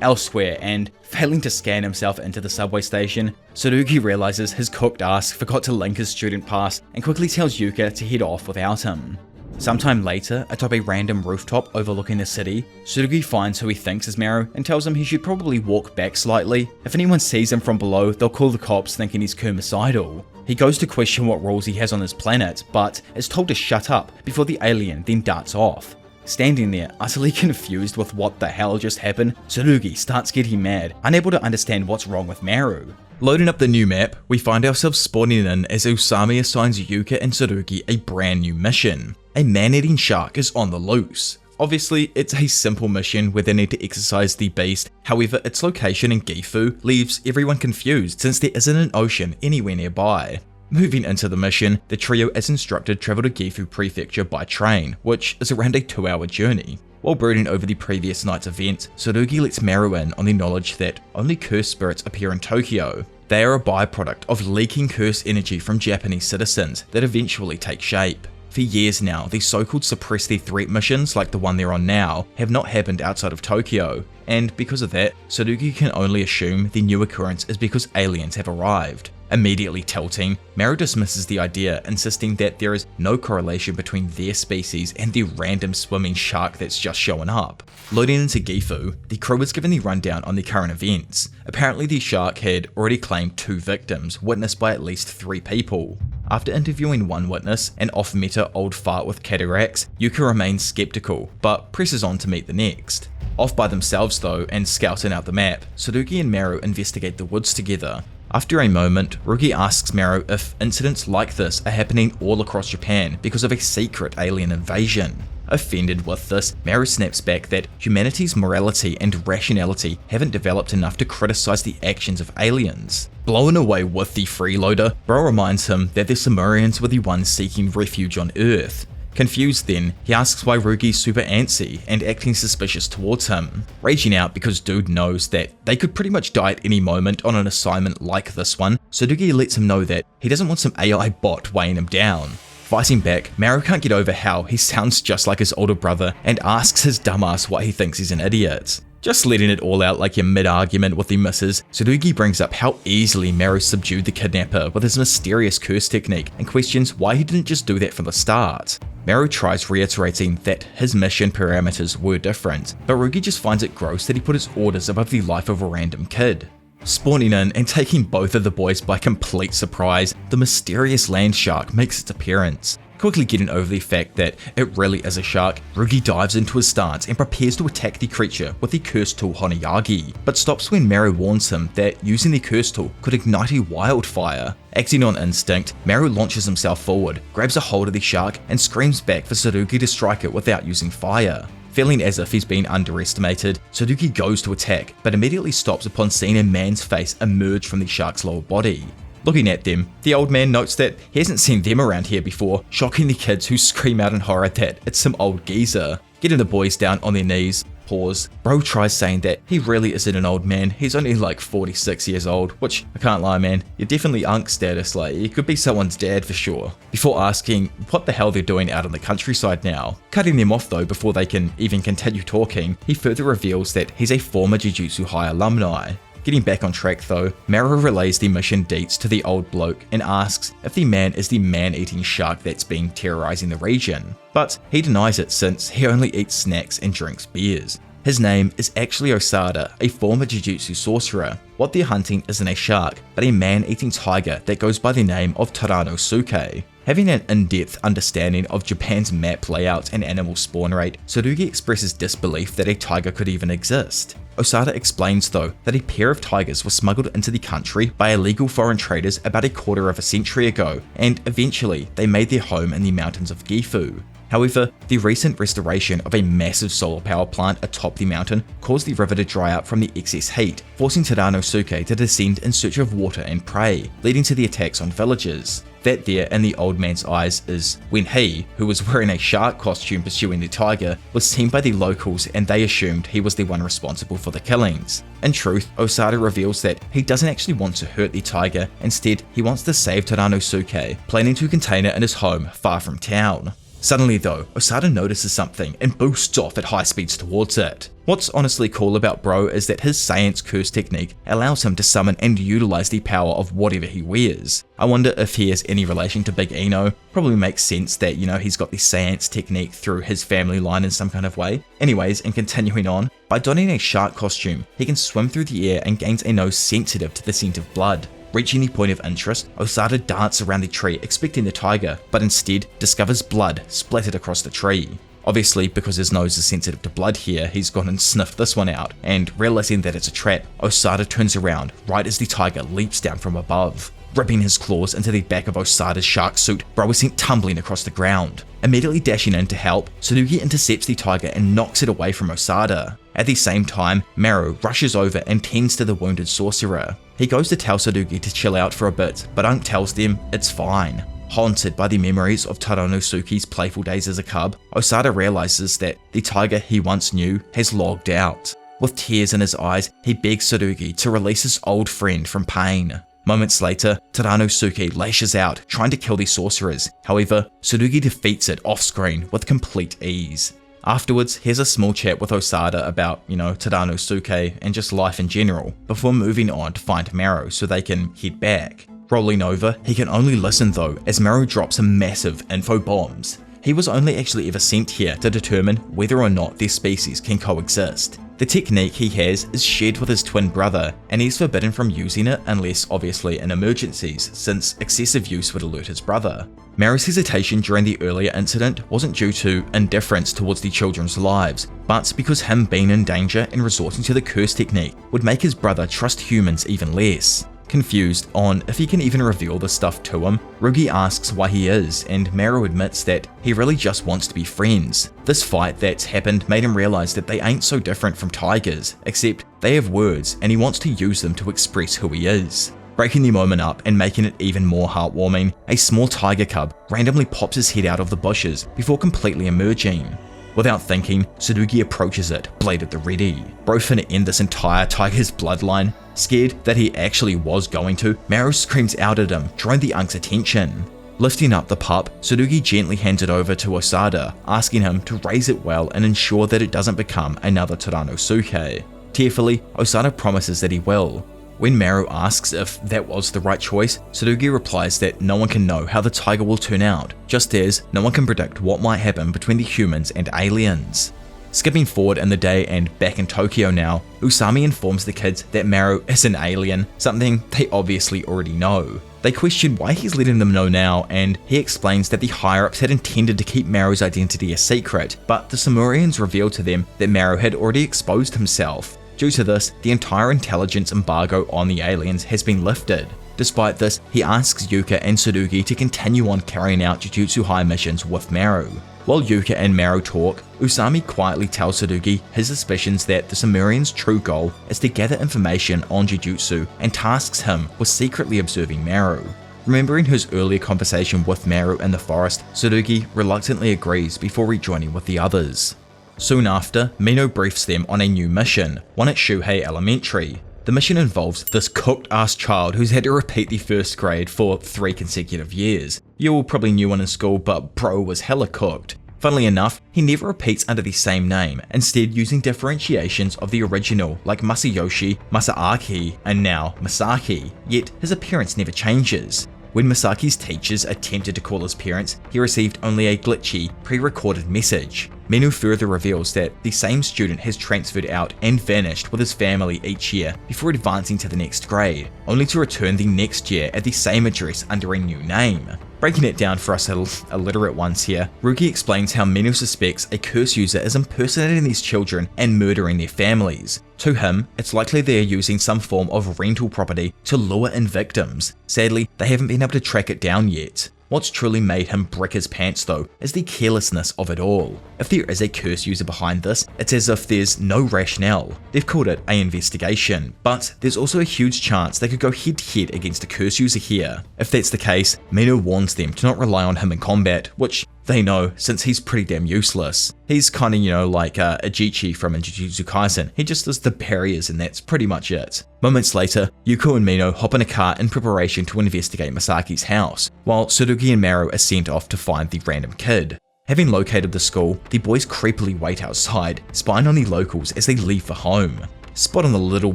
Speaker 1: Elsewhere, and failing to scan himself into the subway station, Tsurugi realizes his cooked ass forgot to link his student pass and quickly tells Yuka to head off without him. Sometime later, atop a random rooftop overlooking the city, Tsurugi finds who he thinks is Maru and tells him he should probably walk back slightly. If anyone sees him from below, they'll call the cops thinking he's kermicidal. He goes to question what rules he has on his planet, but is told to shut up before the alien then darts off. Standing there, utterly confused with what the hell just happened, Tsurugi starts getting mad, unable to understand what's wrong with Maru. Loading up the new map, we find ourselves spawning in as Usami assigns Yuka and Tsurugi a brand new mission. A man-eating shark is on the loose. Obviously, it's a simple mission where they need to exercise the beast, however its location in Gifu leaves everyone confused since there isn't an ocean anywhere nearby. Moving into the mission, the trio as instructed travel to Gifu Prefecture by train, which is around a 2-hour journey. While brooding over the previous night's events, Tsurugi lets Maru in on the knowledge that only cursed spirits appear in Tokyo. They are a byproduct of leaking cursed energy from Japanese citizens that eventually take shape. For years now, these so-called suppress their threat missions, like the one they're on now, have not happened outside of Tokyo, and because of that, Tsurugi can only assume the new occurrence is because aliens have arrived. Immediately tilting, Maru dismisses the idea, insisting that there is no correlation between their species and the random swimming shark that's just showing up. Loading into Gifu, the crew is given the rundown on the current events. Apparently the shark had already claimed 2 victims, witnessed by at least 3 people. After interviewing one witness, an off-meta old fart with cataracts, Yuka remains skeptical, but presses on to meet the next. Off by themselves though, and scouting out the map, Tsurugi and Maru investigate the woods together. After a moment, Rugi asks Maru if incidents like this are happening all across Japan because of a secret alien invasion. Offended with this, Maru snaps back that humanity's morality and rationality haven't developed enough to criticize the actions of aliens. Blown away with the freeloader, Bro reminds him that the Sumerians were the ones seeking refuge on Earth. Confused then, he asks why Rugi's super antsy and acting suspicious towards him. Raging out because dude knows that they could pretty much die at any moment on an assignment like this one, Tsurugi lets him know that he doesn't want some AI bot weighing him down. Fighting back, Maru can't get over how he sounds just like his older brother and asks his dumbass why he thinks he's an idiot. Just letting it all out like your mid-argument with the missus, Tsurugi brings up how easily Maru subdued the kidnapper with his mysterious curse technique and questions why he didn't just do that from the start. Maru tries reiterating that his mission parameters were different, but Rugi just finds it gross that he put his orders above the life of a random kid. Spawning in and taking both of the boys by complete surprise, the mysterious land shark makes its appearance. Quickly getting over the fact that it really is a shark, Rugi dives into his stance and prepares to attack the creature with the curse tool Honeyagi, but stops when Maru warns him that using the curse tool could ignite a wildfire. Acting on instinct, Maru launches himself forward, grabs a hold of the shark, and screams back for Tsurugi to strike it without using fire. Feeling as if he's been underestimated, Tsurugi goes to attack, but immediately stops upon seeing a man's face emerge from the shark's lower body. Looking at them, the old man notes that he hasn't seen them around here before, shocking the kids who scream out in horror that it's some old geezer. Getting the boys down on their knees, pause, Bro tries saying that he really isn't an old man, he's only like 46 years old, which I can't lie man, you're definitely unk status, like you could be someone's dad for sure, before asking what the hell they're doing out in the countryside now. Cutting them off though before they can even continue talking, he further reveals that he's a former Jujutsu High alumni. Getting back on track though, Maru relays the mission deets to the old bloke and asks if the man is the man-eating shark that's been terrorizing the region, but he denies it since he only eats snacks and drinks beers. His name is actually Osada, a former Jujutsu sorcerer. What they're hunting isn't a shark, but a man-eating tiger that goes by the name of Taranosuke. Having an in-depth understanding of Japan's map layout and animal spawn rate, Tsurugi expresses disbelief that a tiger could even exist. Osada explains though that a pair of tigers were smuggled into the country by illegal foreign traders about a quarter of a century ago, and eventually they made their home in the mountains of Gifu. However, the recent restoration of a massive solar power plant atop the mountain caused the river to dry up from the excess heat, forcing Taranosuke to descend in search of water and prey, leading to the attacks on villages.
Speaker 2: That there in the old man's eyes is when he, who was wearing a shark costume pursuing the tiger, was seen by the locals and they assumed he was the one responsible for the killings. In truth, Osada reveals that he doesn't actually want to hurt the tiger, instead he wants to save Tadanosuke, planning to contain it in his home far from town. Suddenly though, Osada notices something and boosts off at high speeds towards it. What's honestly cool about Bro is that his Science Curse technique allows him to summon and utilize the power of whatever he wears. I wonder if he has any relation to Big Eno. Probably makes sense that, he's got the Science technique through his family line in some kind of way. Anyways, and continuing on, by donning a shark costume, he can swim through the air and gains a nose sensitive to the scent of blood. Reaching the point of interest, Osada darts around the tree expecting the tiger, but instead discovers blood splattered across the tree. Obviously, because his nose is sensitive to blood here, he's gone and sniffed this one out, and realizing that it's a trap, Osada turns around right as the tiger leaps down from above. Ripping his claws into the back of Osada's shark suit, Bro is sent tumbling across the ground. Immediately dashing in to help, Tsurugi intercepts the tiger and knocks it away from Osada. At the same time, Maru rushes over and tends to the wounded sorcerer. He goes to tell Tsurugi to chill out for a bit, but Unk tells them it's fine. Haunted by the memories of Tadanosuke's playful days as a cub, Osada realizes that the tiger he once knew has logged out. With tears in his eyes, he begs Tsurugi to release his old friend from pain. Moments later, Tadanosuke lashes out, trying to kill the sorcerers. However, Tsurugi defeats it off-screen with complete ease. Afterwards, he has a small chat with Osada about, Tadanosuke and just life in general, before moving on to find Maru so they can head back. Rolling over, he can only listen though as Maru drops some massive info bombs. He was only actually ever sent here to determine whether or not their species can coexist. The technique he has is shared with his twin brother, and he's forbidden from using it unless obviously in emergencies, since excessive use would alert his brother. Maru's hesitation during the earlier incident wasn't due to indifference towards the children's lives, but because him being in danger and resorting to the curse technique would make his brother trust humans even less. Confused on if he can even reveal this stuff to him, Rugi asks why he is, and Maru admits that he really just wants to be friends. This fight that's happened made him realize that they ain't so different from tigers, except they have words and he wants to use them to express who he is. Breaking the moment up and making it even more heartwarming, a small tiger cub randomly pops his head out of the bushes before completely emerging. Without thinking, Tsurugi approaches it, blade at the ready. Bro finna end this entire tiger's bloodline. Scared that he actually was going to, Maru screams out at him, drawing the Unk's attention. Lifting up the pup, Tsurugi gently hands it over to Osada, asking him to raise it well and ensure that it doesn't become another Tadanosuke. Tearfully, Osada promises that he will. When Maru asks if that was the right choice, Tsurugi replies that no one can know how the tiger will turn out, just as no one can predict what might happen between the humans and aliens. Skipping forward in the day and back in Tokyo now, Usami informs the kids that Maru is an alien, something they obviously already know. They question why he's letting them know now, and he explains that the higher-ups had intended to keep Maru's identity a secret, but the Sumerians revealed to them that Maru had already exposed himself. Due to this, the entire intelligence embargo on the aliens has been lifted. Despite this, he asks Yuka and Tsurugi to continue on carrying out Jujutsu High missions with Maru. While Yuka and Maru talk, Usami quietly tells Tsurugi his suspicions that the Sumerians' true goal is to gather information on Jujutsu and tasks him with secretly observing Maru. Remembering his earlier conversation with Maru in the forest, Tsurugi reluctantly agrees before rejoining with the others. Soon after, Mino briefs them on a new mission, one at Shuhei Elementary. The mission involves this cooked-ass child who's had to repeat the first grade for 3 consecutive years. You all probably knew one in school, but bro was hella cooked. Funnily enough, he never repeats under the same name, instead using differentiations of the original like Masayoshi, Masaaki, and now Masaki, yet his appearance never changes. When Masaki's teachers attempted to call his parents, he received only a glitchy, pre-recorded message. Minu further reveals that the same student has transferred out and vanished with his family each year before advancing to the next grade, only to return the next year at the same address under a new name. Breaking it down for us illiterate ones here, Ruki explains how Minu suspects a curse user is impersonating these children and murdering their families. To him, it's likely they are using some form of rental property to lure in victims. Sadly, they haven't been able to track it down yet. What's truly made him brick his pants though is the carelessness of it all. If there is a curse user behind this, it's as if there's no rationale. They've called it an investigation, but there's also a huge chance they could go head to head against a curse user here. If that's the case, Mino warns them to not rely on him in combat, which they know since he's pretty damn useless. He's kinda, like Ajichi from Jujutsu Kaisen. He just does the barriers and that's pretty much it. Moments later, Yuko and Mino hop in a car in preparation to investigate Masaki's house, while Tsurugi and Maru are sent off to find the random kid. Having located the school, the boys creepily wait outside, spying on the locals as they leave for home. Spotting the little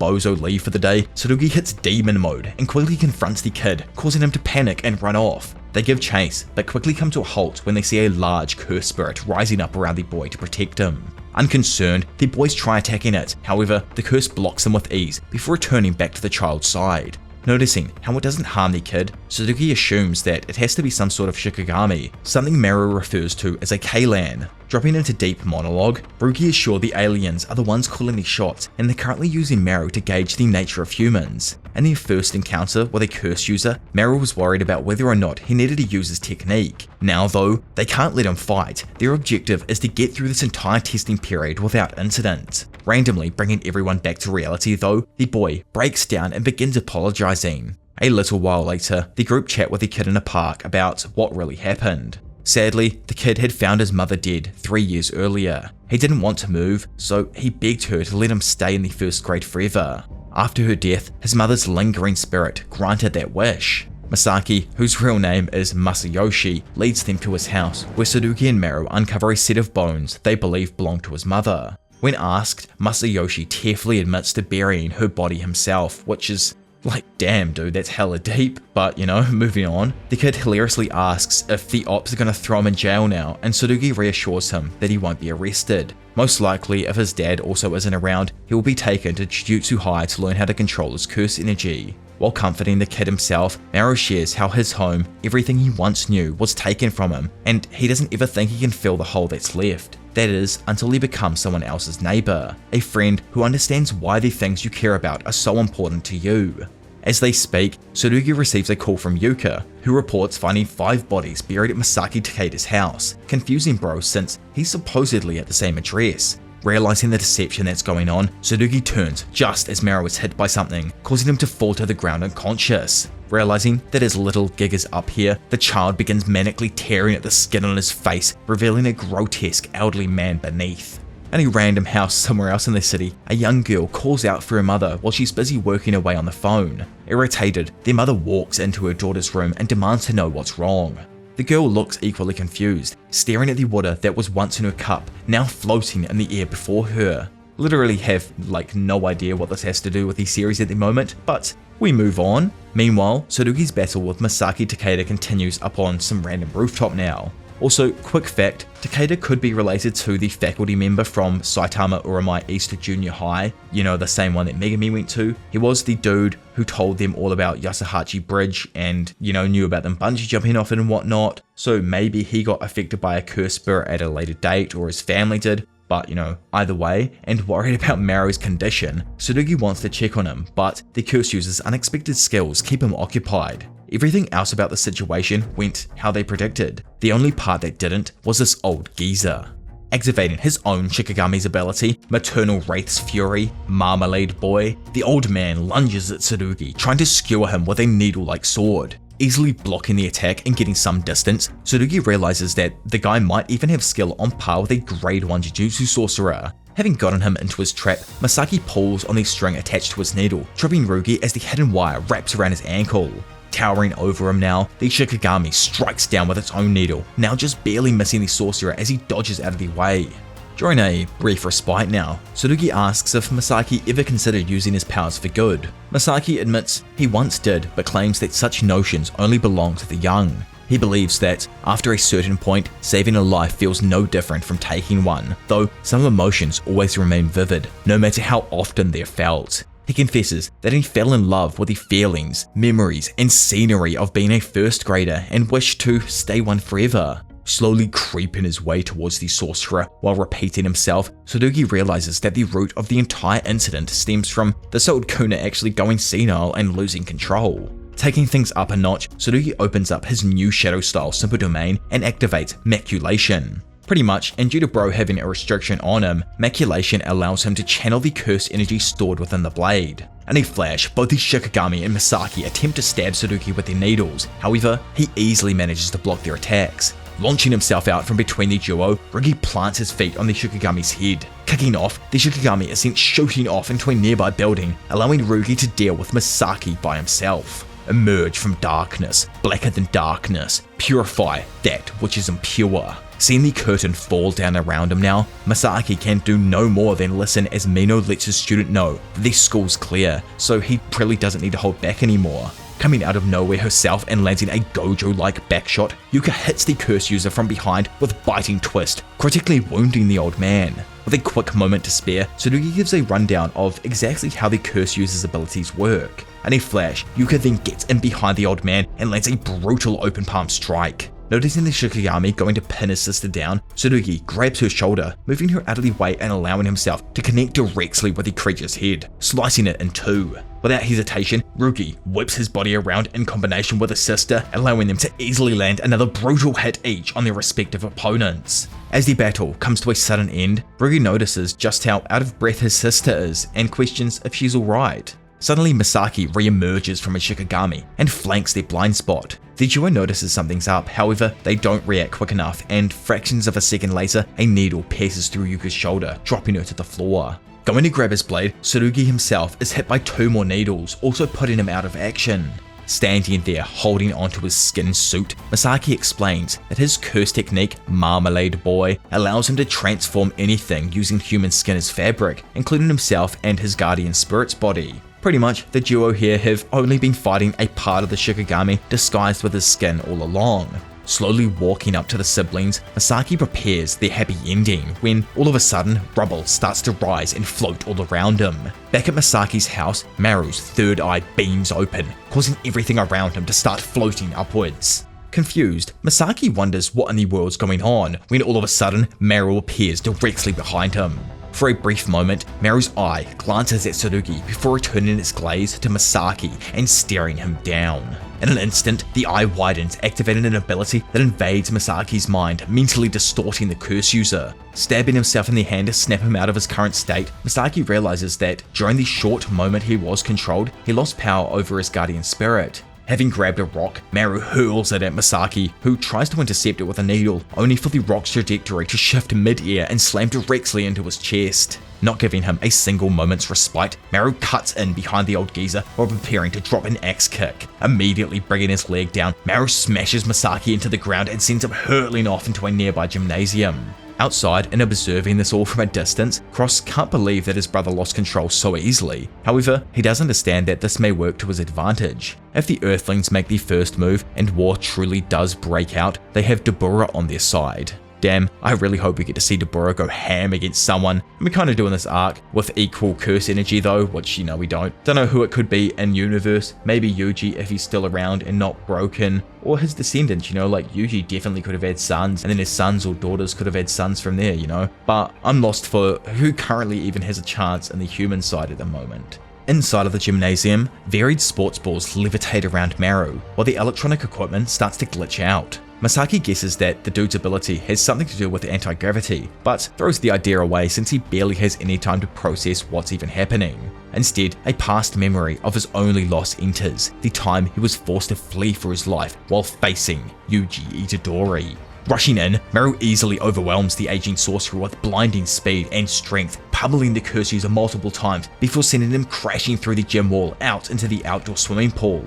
Speaker 2: bozo leave for the day, Tsurugi hits demon mode and quickly confronts the kid, causing him to panic and run off. They give chase, but quickly come to a halt when they see a large curse spirit rising up around the boy to protect him. Unconcerned, the boys try attacking it, however, the curse blocks them with ease before returning back to the child's side. Noticing how it doesn't harm the kid, Tsurugi assumes that it has to be some sort of Shikigami, something Maru refers to as a Keilan. Dropping into deep monologue, Ruki is sure the aliens are the ones calling the shots and they're currently using Maru to gauge the nature of humans. In their first encounter with a curse user, Maru was worried about whether or not he needed to use his technique. Now though, they can't let him fight. Their objective is to get through this entire testing period without incident. Randomly bringing everyone back to reality though, the boy breaks down and begins apologizing. A little while later, the group chat with the kid in a park about what really happened. Sadly, the kid had found his mother dead 3 years earlier. He didn't want to move, so he begged her to let him stay in the first grade forever. After her death, his mother's lingering spirit granted that wish. Masaki, whose real name is Masayoshi, leads them to his house, where Tsurugi and Maru uncover a set of bones they believe belonged to his mother. When asked, Masayoshi tearfully admits to burying her body himself, which is like, damn dude, that's hella deep. But moving on. The kid hilariously asks if the ops are gonna throw him in jail now, and Tsurugi reassures him that he won't be arrested. Most likely, if his dad also isn't around, he will be taken to Jujutsu High to learn how to control his curse energy. While comforting the kid himself, Maru shares how his home, everything he once knew, was taken from him, and he doesn't ever think he can fill the hole that's left. That is, until he becomes someone else's neighbor, a friend who understands why the things you care about are so important to you. As they speak, Tsurugi receives a call from Yuka, who reports finding 5 bodies buried at Masaki Takeda's house, confusing bro since he's supposedly at the same address. Realizing the deception that's going on, Tsurugi turns just as Maru is hit by something, causing him to fall to the ground unconscious. Realizing that his little gig is up here, the child begins manically tearing at the skin on his face, revealing a grotesque elderly man beneath. In a random house somewhere else in the city, a young girl calls out for her mother while she's busy working away on the phone. Irritated, their mother walks into her daughter's room and demands to know what's wrong. The girl looks equally confused, staring at the water that was once in her cup, now floating in the air before her. Literally have no idea what this has to do with the series at the moment, but we move on. Meanwhile, Tsurugi's battle with Masaki Takeda continues up on some random rooftop now. Also, quick fact, Takeda could be related to the faculty member from Saitama Uramai East Junior High, the same one that Megami went to. He was the dude who told them all about Yasuhachi Bridge and, knew about them bungee jumping off it and whatnot. So maybe he got affected by a curse spirit at a later date, or his family did. But, either way, and worried about Maru's condition, Tsurugi wants to check on him, but the curse user's unexpected skills keep him occupied. Everything else about the situation went how they predicted. The only part that didn't was this old geezer. Activating his own Shikigami's ability, Maternal Wraith's Fury, Marmalade Boy, the old man lunges at Tsurugi, trying to skewer him with a needle-like sword. Easily blocking the attack and getting some distance, Tsurugi realizes that the guy might even have skill on par with a grade 1 Jujutsu sorcerer. Having gotten him into his trap, Masaki pulls on the string attached to his needle, tripping Rugi as the hidden wire wraps around his ankle. Towering over him now, the Shikigami strikes down with its own needle, now just barely missing the sorcerer as he dodges out of the way. During a brief respite now, Tsurugi asks if Masaki ever considered using his powers for good. Masaki admits he once did, but claims that such notions only belong to the young. He believes that, after a certain point, saving a life feels no different from taking one, though some emotions always remain vivid, no matter how often they're felt. He confesses that he fell in love with the feelings, memories, and scenery of being a first grader and wished to stay one forever. Slowly creeping his way towards the sorcerer while repeating himself, Tsurugi realizes that the root of the entire incident stems from this old Kuna actually going senile and losing control. Taking things up a notch, Tsurugi opens up his new Shadow-style simple domain and activates Maculation. Pretty much, and due to Bro having a restriction on him, Maculation allows him to channel the cursed energy stored within the blade. In a flash, both the Shikigami and Misaki attempt to stab Tsurugi with their needles, however, he easily manages to block their attacks. Launching himself out from between the duo, Rugi plants his feet on the Shikigami's head. Kicking off, the Shikigami is sent shooting off into a nearby building, allowing Rugi to deal with Misaki by himself. Emerge from darkness, blacker than darkness, purify that which is impure. Seeing the curtain fall down around him now, Misaki can do no more than listen as Mino lets his student know that the school's clear, so he really doesn't need to hold back anymore. Coming out of nowhere herself and landing a Gojo-like backshot, Yuka hits the curse user from behind with biting twist, critically wounding the old man. With a quick moment to spare, Tsurugi gives a rundown of exactly how the curse user's abilities work. In a flash, Yuka then gets in behind the old man and lands a brutal open palm strike. Noticing the Shikigami going to pin his sister down, Tsurugi grabs her shoulder, moving her out of the way and allowing himself to connect directly with the creature's head, slicing it in two. Without hesitation, Rugi whips his body around in combination with his sister, allowing them to easily land another brutal hit each on their respective opponents. As the battle comes to a sudden end, Rugi notices just how out of breath his sister is and questions if she's alright. Suddenly, Misaki re-emerges from a Shikigami and flanks their blind spot. The duo notices something's up, however, they don't react quick enough, and fractions of a second later, a needle pierces through Yuka's shoulder, dropping her to the floor. Going to grab his blade, Tsurugi himself is hit by 2 more needles, also putting him out of action. Standing there holding onto his skin suit, Misaki explains that his curse technique, Marmalade Boy, allows him to transform anything using human skin as fabric, including himself and his guardian spirit's body. Pretty much, the duo here have only been fighting a part of the Shikigami disguised with his skin all along. Slowly walking up to the siblings, Misaki prepares their happy ending when all of a sudden rubble starts to rise and float all around him. Back at Misaki's house, Maru's third eye beams open, causing everything around him to start floating upwards. Confused, Misaki wonders what in the world's going on when all of a sudden Maru appears directly behind him. For a brief moment, Maru's eye glances at Tsurugi before returning its glaze to Misaki and staring him down. In an instant, the eye widens, activating an ability that invades Misaki's mind, mentally distorting the curse user. Stabbing himself in the hand to snap him out of his current state, Misaki realizes that during the short moment he was controlled, he lost power over his guardian spirit. Having grabbed a rock, Maru hurls it at Misaki, who tries to intercept it with a needle, only for the rock's trajectory to shift mid-air and slam directly into his chest. Not giving him a single moment's respite, Maru cuts in behind the old geezer while preparing to drop an axe kick. Immediately bringing his leg down, Maru smashes Misaki into the ground and sends him hurtling off into a nearby gymnasium. Outside and observing this all from a distance, Cross can't believe that his brother lost control so easily. However, he does understand that this may work to his advantage. If the Earthlings make the first move and war truly does break out, they have Dabura on their side. Damn, I really hope we get to see Dabura go ham against someone. We're kind of doing this arc with equal curse energy though, which we don't. Don't know who it could be in universe. Maybe Yuji if he's still around and not broken, or his descendants, like Yuji definitely could have had sons, and then his sons or daughters could have had sons from there, But I'm lost for who currently even has a chance in the human side at the moment. Inside of the gymnasium, varied sports balls levitate around Maru, while the electronic equipment starts to glitch out. Misaki guesses that the dude's ability has something to do with anti-gravity, but throws the idea away since he barely has any time to process what's even happening. Instead, a past memory of his only loss enters, the time he was forced to flee for his life while facing Yuji Itadori. Rushing in, Maru easily overwhelms the aging sorcerer with blinding speed and strength, pummeling the curse user multiple times before sending him crashing through the gym wall out into the outdoor swimming pool.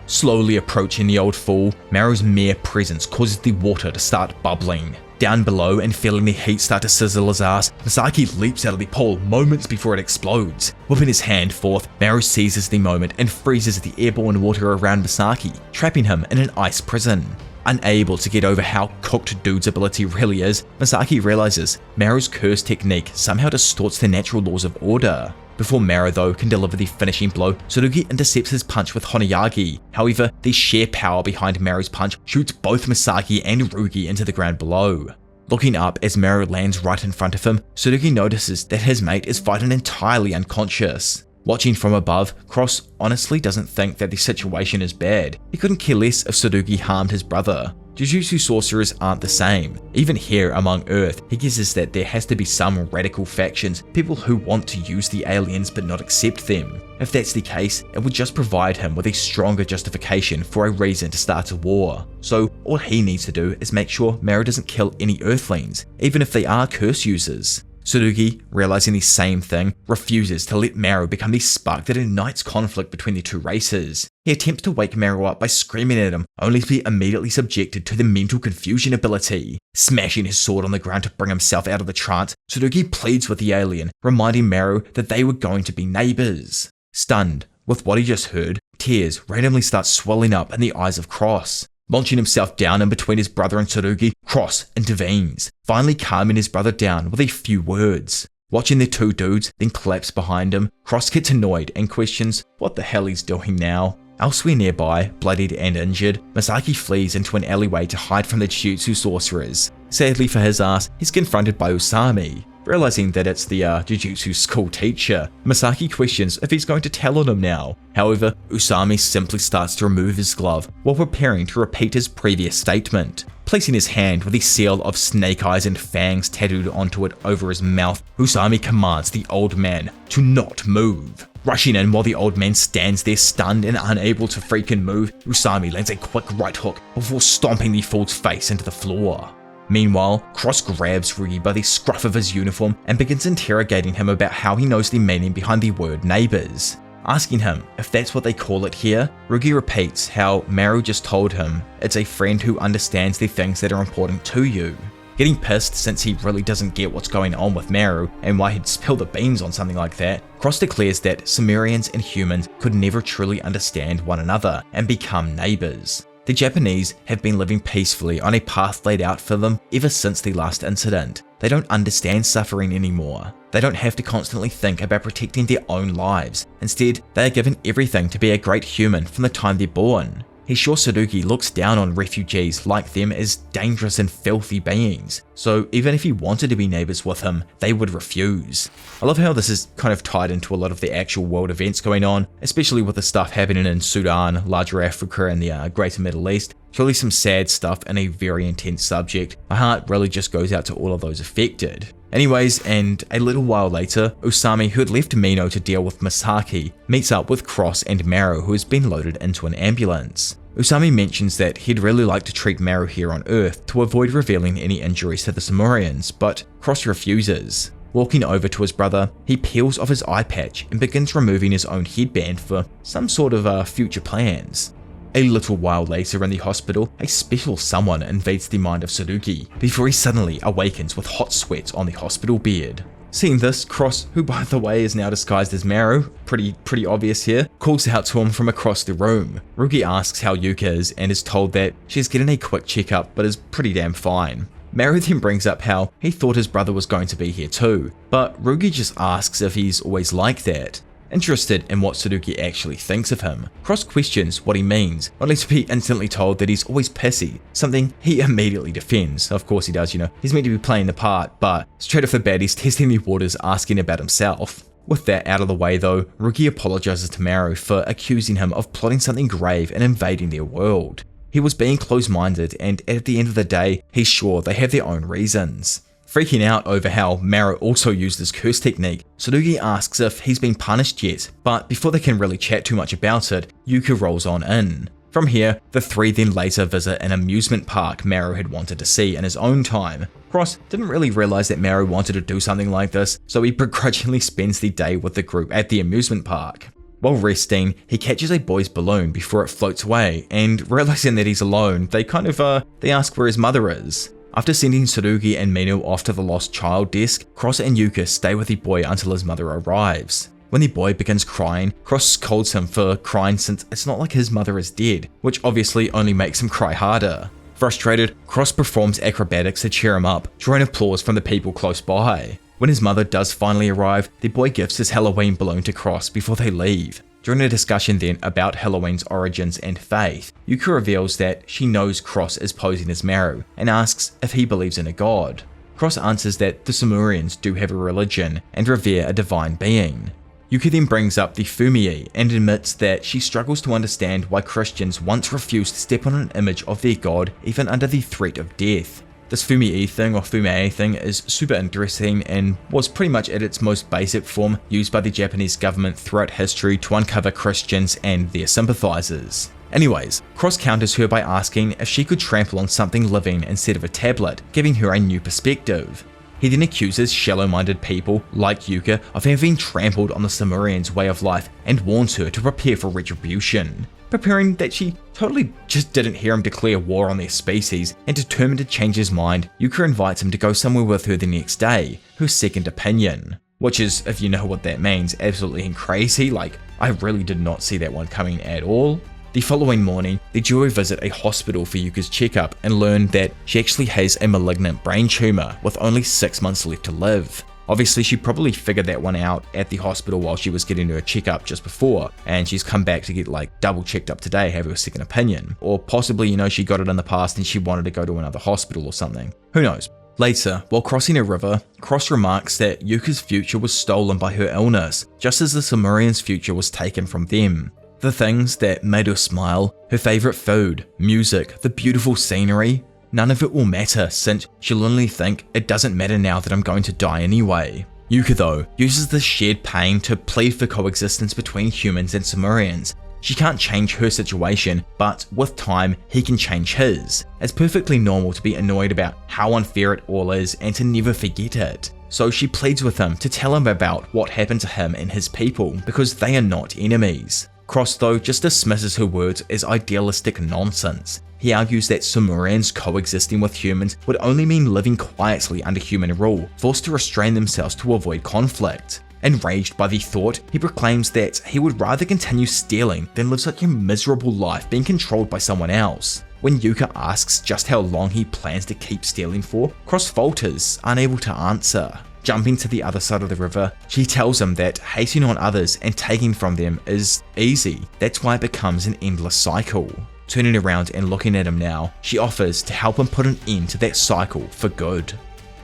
Speaker 2: Slowly approaching the old fool, Maru's mere presence causes the water to start bubbling. Down below and feeling the heat start to sizzle his ass, Misaki leaps out of the pool moments before it explodes. Whipping his hand forth, Maru seizes the moment and freezes the airborne water around Misaki, trapping him in an ice prison. Unable to get over how cooked dude's ability really is, Misaki realizes Maru's curse technique somehow distorts the natural laws of order. Before Maru though can deliver the finishing blow, Tsurugi intercepts his punch with Honeyagi. However, the sheer power behind Maru's punch shoots both Misaki and Rugi into the ground below. Looking up as Maru lands right in front of him, Tsurugi notices that his mate is fighting entirely unconscious. Watching from above, Cross honestly doesn't think that the situation is bad. He couldn't care less if Tsurugi harmed his brother. Jujutsu sorcerers aren't the same. Even here among Earth, he guesses that there has to be some radical factions, people who want to use the aliens but not accept them. If that's the case, it would just provide him with a stronger justification for a reason to start a war. So all he needs to do is make sure Maru doesn't kill any Earthlings, even if they are curse users. Tsurugi, realizing the same thing, refuses to let Maru become the spark that ignites conflict between the two races. He attempts to wake Maru up by screaming at him, only to be immediately subjected to the mental confusion ability. Smashing his sword on the ground to bring himself out of the trance, Tsurugi pleads with the alien, reminding Maru that they were going to be neighbors. Stunned with what he just heard, tears randomly start swelling up in the eyes of Cross. Launching himself down in between his brother and Tsurugi, Cross intervenes, finally calming his brother down with a few words. Watching the two dudes then collapse behind him, Cross gets annoyed and questions what the hell he's doing now. Elsewhere nearby, bloodied and injured, Masaki flees into an alleyway to hide from the Jujutsu sorcerers. Sadly for his ass, he's confronted by Usami. Realizing that it's the Jujutsu school teacher, Masaki questions if he's going to tell on him now. However, Usami simply starts to remove his glove while preparing to repeat his previous statement. Placing his hand with the seal of snake eyes and fangs tattooed onto it over his mouth, Usami commands the old man to not move. Rushing in while the old man stands there stunned and unable to freaking move, Usami lands a quick right hook before stomping the fool's face into the floor. Meanwhile, Cross grabs Rugi by the scruff of his uniform and begins interrogating him about how he knows the meaning behind the word neighbors. Asking him if that's what they call it here, Rugi repeats how Maru just told him it's a friend who understands the things that are important to you. Getting pissed since he really doesn't get what's going on with Maru and why he'd spill the beans on something like that, Cross declares that Sumerians and humans could never truly understand one another and become neighbors. The Japanese have been living peacefully on a path laid out for them ever since the last incident. They don't understand suffering anymore. They don't have to constantly think about protecting their own lives. Instead, they are given everything to be a great human from the time they're born. He's sure Tsurugi looks down on refugees like them as dangerous and filthy beings, so even if he wanted to be neighbors with him, they would refuse. I love how this is kind of tied into a lot of the actual world events going on, especially with the stuff happening in Sudan, larger Africa and the greater Middle East. Surely some sad stuff and a very intense subject. My heart really just goes out to all of those affected. Anyways, and a little while later, Usami, who had left Mino to deal with Masaki, meets up with Cross and Maru, who has been loaded into an ambulance. Usami mentions that he'd really like to treat Maru here on Earth to avoid revealing any injuries to the Sumerians, but Cross refuses. Walking over to his brother, he peels off his eye patch and begins removing his own headband for some sort of future plans. A little while later in the hospital, a special someone invades the mind of Tsurugi before he suddenly awakens with hot sweats on the hospital bed. Seeing this, Cross, who by the way is now disguised as Maru, pretty obvious here, calls out to him from across the room. Rugi asks how Yuka is and is told that she's getting a quick checkup but is pretty damn fine. Maru then brings up how he thought his brother was going to be here too, but Rugi just asks if he's always like that. Interested in what Tsurugi actually thinks of him, Cross questions what he means, only to be instantly told that he's always pissy, something he immediately defends. Of course he does, he's meant to be playing the part, but straight off the bat he's testing the waters asking about himself. With that out of the way though, Rugi apologizes to Maru for accusing him of plotting something grave and invading their world. He was being close-minded and at the end of the day, he's sure they have their own reasons. Freaking out over how Maru also used his curse technique, Tsurugi asks if he's been punished yet, but before they can really chat too much about it, Yuka rolls on in. From here, the three then later visit an amusement park Maru had wanted to see in his own time. Cross didn't really realize that Maru wanted to do something like this, so he begrudgingly spends the day with the group at the amusement park. While resting, he catches a boy's balloon before it floats away, and realizing that he's alone, they ask where his mother is. After sending Tsurugi and Mino off to the lost child desk, Cross and Yuka stay with the boy until his mother arrives. When the boy begins crying, Cross scolds him for crying since it's not like his mother is dead, which obviously only makes him cry harder. Frustrated, Cross performs acrobatics to cheer him up, drawing applause from the people close by. When his mother does finally arrive, the boy gives his Halloween balloon to Cross before they leave. During a discussion then about Halloween's origins and faith, Yuka reveals that she knows Cross is posing as Maru and asks if he believes in a god. Cross answers that the Sumerians do have a religion and revere a divine being. Yuki then brings up the Fumii and admits that she struggles to understand why Christians once refused to step on an image of their god even under the threat of death. This Fumii thing or Fumie thing is super interesting and was pretty much at its most basic form used by the Japanese government throughout history to uncover Christians and their sympathizers. Anyways, Cross counters her by asking if she could trample on something living instead of a tablet, giving her a new perspective. He then accuses shallow-minded people like Yuka of having trampled on the Sumerians' way of life and warns her to prepare for retribution, preparing that she totally just didn't hear him declare war on their species, and determined to change his mind, Yuka invites him to go somewhere with her the next day, her second opinion. Which is, if you know what that means, absolutely crazy. Like, I really did not see that one coming at all. The following morning, the duo visit a hospital for Yuka's checkup and learn that she actually has a malignant brain tumor with only 6 months left to live. Obviously, she probably figured that one out at the hospital while she was getting her checkup just before, and she's come back to get like double checked up today, have her second opinion. Or possibly, she got it in the past and she wanted to go to another hospital or something. Who knows? Later, while crossing a river, Cross remarks that Yuka's future was stolen by her illness, just as the Sumerians' future was taken from them. The things that made her smile, her favourite food, music, the beautiful scenery, none of it will matter since she'll only think it doesn't matter now that I'm going to die anyway. Yuka though, uses this shared pain to plead for coexistence between humans and Sumerians. She can't change her situation, but with time, he can change his. It's perfectly normal to be annoyed about how unfair it all is and to never forget it. So she pleads with him to tell him about what happened to him and his people, because they are not enemies. Cross though just dismisses her words as idealistic nonsense. He argues that Sumerians coexisting with humans would only mean living quietly under human rule, forced to restrain themselves to avoid conflict. Enraged by the thought, he proclaims that he would rather continue stealing than live such a miserable life being controlled by someone else. When Yuka asks just how long he plans to keep stealing for, Cross falters, unable to answer. Jumping to the other side of the river, she tells him that hating on others and taking from them is easy. That's why it becomes an endless cycle. Turning around and looking at him now, she offers to help him put an end to that cycle for good.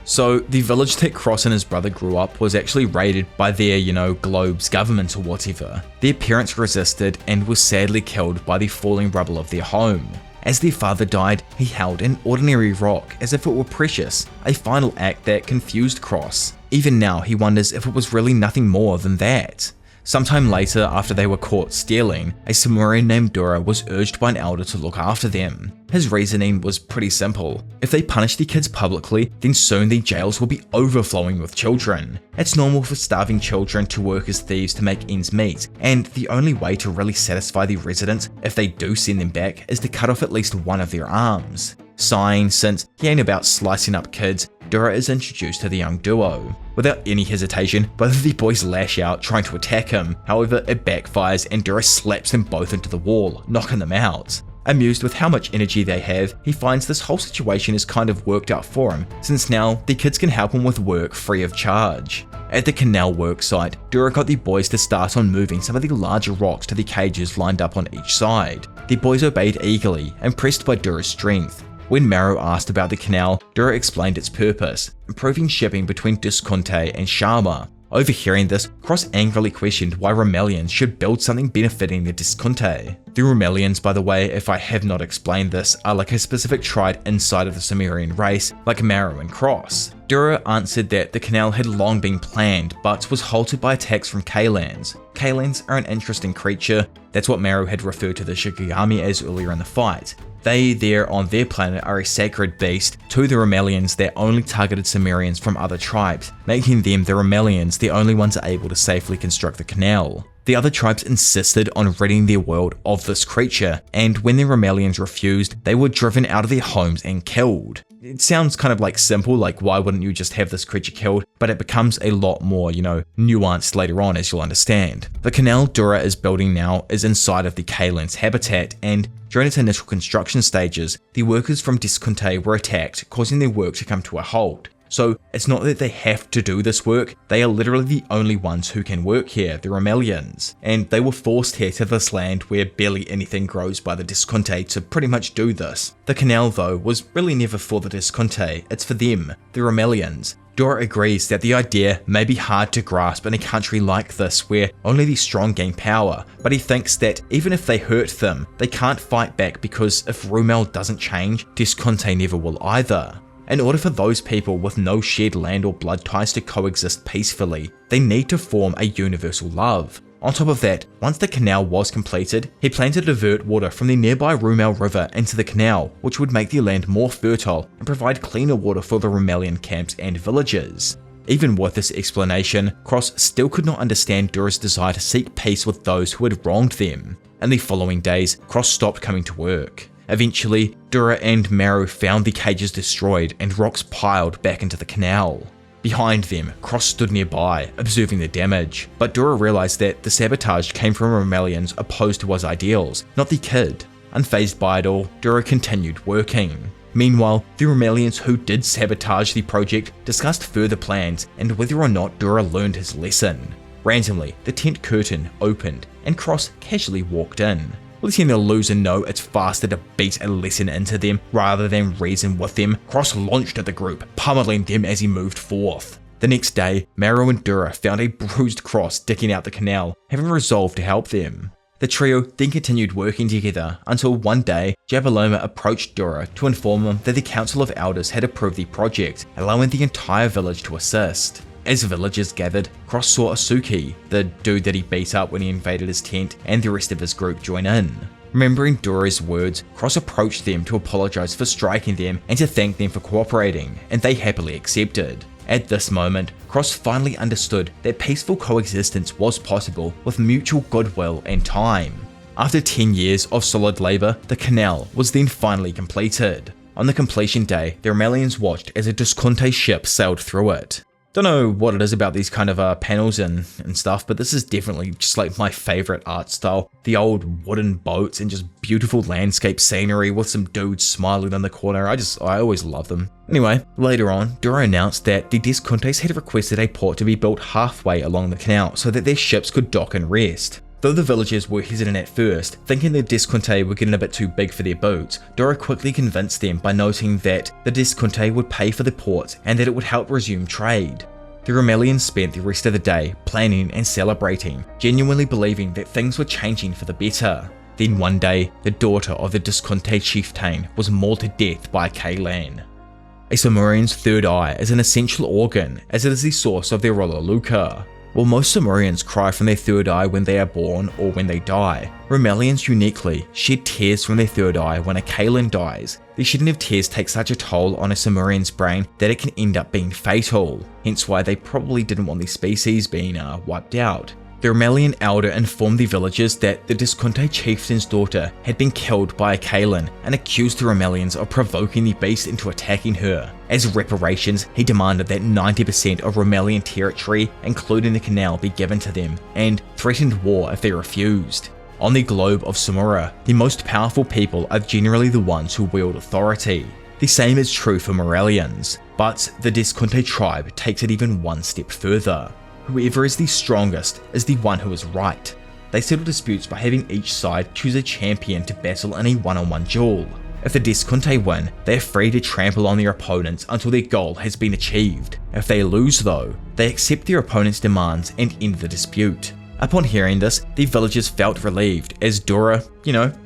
Speaker 2: So the village that Cross and his brother grew up was actually raided by their, globe's government or whatever. Their parents resisted and were sadly killed by the falling rubble of their home. As their father died, he held an ordinary rock as if it were precious, a final act that confused Cross. Even now, he wonders if it was really nothing more than that. Sometime later, after they were caught stealing, a Sumerian named Dura was urged by an elder to look after them. His reasoning was pretty simple. If they punish the kids publicly, then soon the jails will be overflowing with children. It's normal for starving children to work as thieves to make ends meet, and the only way to really satisfy the residents, if they do send them back, is to cut off at least one of their arms. Sighing, since he ain't about slicing up kids, Dura is introduced to the young duo. Without any hesitation, both of the boys lash out trying to attack him, however it backfires and Dura slaps them both into the wall, knocking them out. Amused with how much energy they have, he finds this whole situation is kind of worked out for him, since now the kids can help him with work free of charge. At the canal work site, Dura got the boys to start on moving some of the larger rocks to the cages lined up on each side. The boys obeyed eagerly, impressed by Dura's strength. When Maru asked about the canal, Dura explained its purpose, improving shipping between Disconte and Sharma. Overhearing this, Cross angrily questioned why Rumelians should build something benefiting the Disconte. The Rumelians, by the way, if I have not explained this, are like a specific tribe inside of the Sumerian race, like Maru and Cross. Dura answered that the canal had long been planned, but was halted by attacks from Kalans. Kalans are an interesting creature. That's what Maru had referred to the Shikigami as earlier in the fight. They there on their planet are a sacred beast to the Rumelians that only targeted Sumerians from other tribes, making them, the Rumelians, the only ones able to safely construct the canal. The other tribes insisted on ridding their world of this creature, and when the Rumelians refused, they were driven out of their homes and killed. It sounds kind of like simple, like why wouldn't you just have this creature killed, but it becomes a lot more, nuanced later on, as you'll understand. The canal Dura is building now is inside of the Kalen's habitat, and during its initial construction stages, the workers from Disconte were attacked, causing their work to come to a halt. So it's not that they have to do this work, they are literally the only ones who can work here, the Rumelians. And they were forced here to this land where barely anything grows by the Disconte to pretty much do this. The canal though was really never for the Disconte, it's for them, the Rumelians. Dora agrees that the idea may be hard to grasp in a country like this where only the strong gain power, but he thinks that even if they hurt them, they can't fight back because if Rumel doesn't change, Disconte never will either. In order for those people with no shared land or blood ties to coexist peacefully, they need to form a universal love. On top of that, once the canal was completed, he planned to divert water from the nearby Rumel River into the canal, which would make the land more fertile and provide cleaner water for the Rumelian camps and villages. Even with this explanation, Cross still could not understand Dura's desire to seek peace with those who had wronged them. In the following days, Cross stopped coming to work. Eventually, Dura and Maru found the cages destroyed and rocks piled back into the canal. Behind them, Cross stood nearby, observing the damage, but Dura realized that the sabotage came from Rumelians opposed to his ideals, not the kid. Unfazed by it all, Dura continued working. Meanwhile, the Rumelians who did sabotage the project discussed further plans and whether or not Dura learned his lesson. Randomly, the tent curtain opened and Cross casually walked in. Letting the loser know it's faster to beat a lesson into them rather than reason with them, Cross launched at the group, pummeling them as he moved forth. The next day, Maru and Dura found a bruised Cross sticking out the canal, having resolved to help them. The trio then continued working together until one day, Jabaloma approached Dura to inform him that the Council of Elders had approved the project, allowing the entire village to assist. As villagers gathered, Cross saw Asuki, the dude that he beat up when he invaded his tent, and the rest of his group join in. Remembering Dura's words, Cross approached them to apologize for striking them and to thank them for cooperating, and they happily accepted. At this moment, Cross finally understood that peaceful coexistence was possible with mutual goodwill and time. After 10 years of solid labor, the canal was then finally completed. On the completion day, the Rumelians watched as a Disconte ship sailed through it. Don't know what it is about these kind of panels and stuff, but this is definitely just like my favorite art style. The old wooden boats and just beautiful landscape scenery with some dudes smiling in the corner. I always love them. Anyway, later on, Dura announced that the Discontes had requested a port to be built halfway along the canal so that their ships could dock and rest. Though the villagers were hesitant at first, thinking the Disconte were getting a bit too big for their boats, Dura quickly convinced them by noting that the Disconte would pay for the port and that it would help resume trade. The Rumelians spent the rest of the day planning and celebrating, genuinely believing that things were changing for the better. Then one day, the daughter of the Disconte chieftain was mauled to death by Kaylan. A Sumerian's third eye is an essential organ as it is the source of their Rololuka. While most Sumerians cry from their third eye when they are born or when they die, Rumelians uniquely shed tears from their third eye when a Kaylan dies. The shedding of tears takes such a toll on a Sumerian's brain that it can end up being fatal, hence why they probably didn't want the species being wiped out. The Rumelian elder informed the villagers that the Disconte chieftain's daughter had been killed by a Kaylan and accused the Rumelians of provoking the beast into attacking her. As reparations, he demanded that 90% of Rumelian territory, including the canal, be given to them, and threatened war if they refused. On the globe of Sumura, the most powerful people are generally the ones who wield authority. The same is true for Morelians, but the Disconte tribe takes it even one step further. Whoever is the strongest is the one who is right. They settle disputes by having each side choose a champion to battle in a one-on-one duel. If the Disconte win, they are free to trample on their opponents until their goal has been achieved. If they lose though, they accept their opponent's demands and end the dispute. Upon hearing this, the villagers felt relieved as Dura,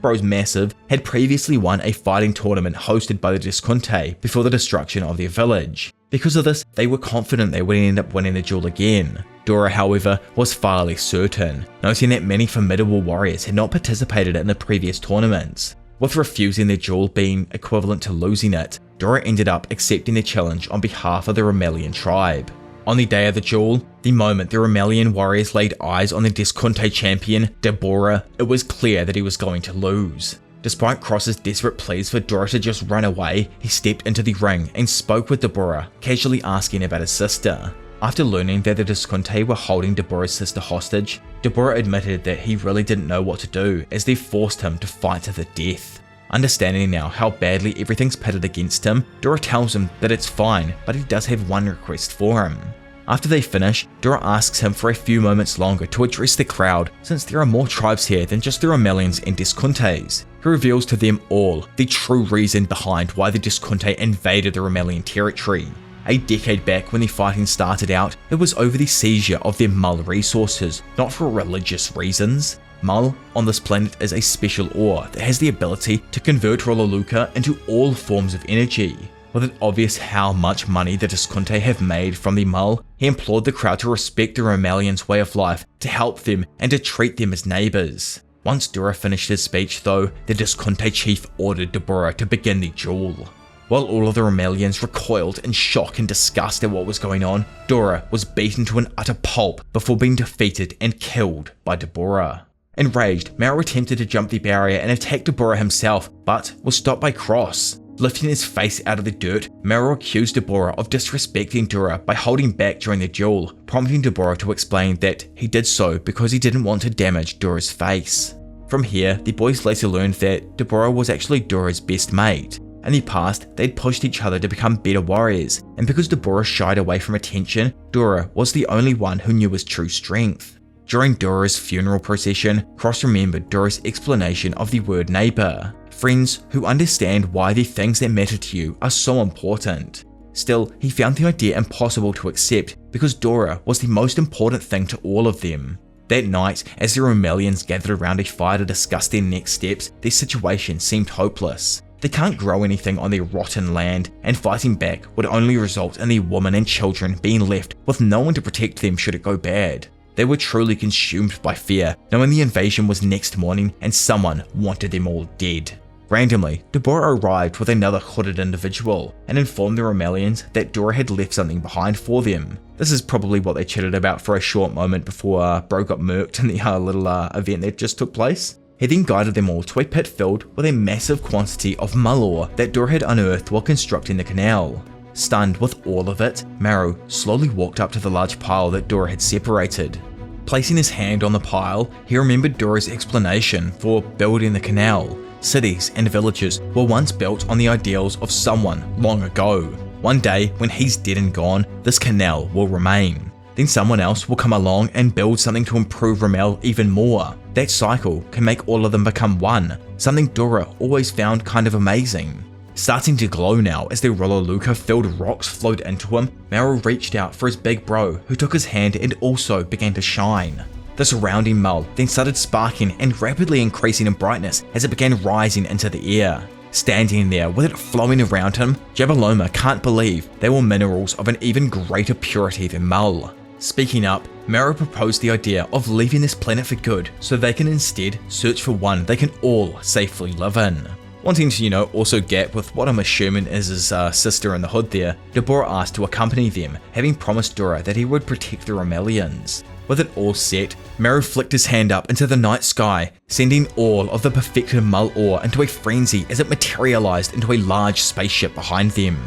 Speaker 2: bro's massive, had previously won a fighting tournament hosted by the Disconte before the destruction of their village. Because of this, they were confident they would end up winning the duel again. Dura, however, was far less certain, noting that many formidable warriors had not participated in the previous tournaments. With refusing the duel being equivalent to losing it, Dura ended up accepting the challenge on behalf of the Rumelian tribe. On the day of the duel, the moment the Rumelian warriors laid eyes on the Disconte champion, Dabura, it was clear that he was going to lose. Despite Cross's desperate pleas for Dura to just run away, he stepped into the ring and spoke with Dabura, casually asking about his sister. After learning that the Disconte were holding Dabura's sister hostage, Dabura admitted that he really didn't know what to do as they forced him to fight to the death. Understanding now how badly everything's pitted against him, Dura tells him that it's fine, but he does have one request for him. After they finish, Dura asks him for a few moments longer to address the crowd, since there are more tribes here than just the Rumelians and Discontes. He reveals to them all the true reason behind why the Disconte invaded the Rumelian territory. A decade back when the fighting started out, it was over the seizure of their Mul resources, not for religious reasons. Mul on this planet is a special ore that has the ability to convert Rolaluka into all forms of energy. With it obvious how much money the Disconte have made from the Mul, he implored the crowd to respect the Rumelians' way of life, to help them and to treat them as neighbours. Once Dura finished his speech though, the Disconte chief ordered Dabura to begin the duel. While all of the Rumelians recoiled in shock and disgust at what was going on, Dura was beaten to an utter pulp before being defeated and killed by Dabura. Enraged, Maru attempted to jump the barrier and attack Dabura himself, but was stopped by Cross. Lifting his face out of the dirt, Maru accused Dabura of disrespecting Dura by holding back during the duel, prompting Dabura to explain that he did so because he didn't want to damage Dura's face. From here, the boys later learned that Dabura was actually Dura's best mate. In the past, they'd pushed each other to become better warriors, and because Dabura shied away from attention, Dura was the only one who knew his true strength. During Dura's funeral procession, Cross remembered Dura's explanation of the word neighbour. Friends who understand why the things that matter to you are so important. Still, he found the idea impossible to accept because Dura was the most important thing to all of them. That night, as the Rumelians gathered around a fire to discuss their next steps, their situation seemed hopeless. They can't grow anything on their rotten land, and fighting back would only result in the women and children being left with no one to protect them should it go bad. They were truly consumed by fear, knowing the invasion was next morning and someone wanted them all dead. Randomly, Dabura arrived with another hooded individual and informed the Rumelians that Dura had left something behind for them. This is probably what they chatted about for a short moment before Bro got murked in the little event that just took place. He then guided them all to a pit filled with a massive quantity of Mul ore that Dura had unearthed while constructing the canal. Stunned with all of it, Maru slowly walked up to the large pile that Dura had separated. Placing his hand on the pile, he remembered Dura's explanation for building the canal. Cities and villages were once built on the ideals of someone long ago. One day, when he's dead and gone, this canal will remain. Then someone else will come along and build something to improve Rumel even more. That cycle can make all of them become one, something Dura always found kind of amazing. Starting to glow now as the Rolaluka-filled rocks flowed into him, Maru reached out for his big bro, who took his hand and also began to shine. The surrounding Mul then started sparking and rapidly increasing in brightness as it began rising into the air. Standing there with it flowing around him, Jabaloma can't believe they were minerals of an even greater purity than Mul. Speaking up, Maru proposed the idea of leaving this planet for good so they can instead search for one they can all safely live in. Wanting to, also get with what I'm assuming is his sister in the hood there, Dabura asked to accompany them, having promised Dura that he would protect the Rumelians. With it all set, Maru flicked his hand up into the night sky, sending all of the perfected Mul ore into a frenzy as it materialized into a large spaceship behind them.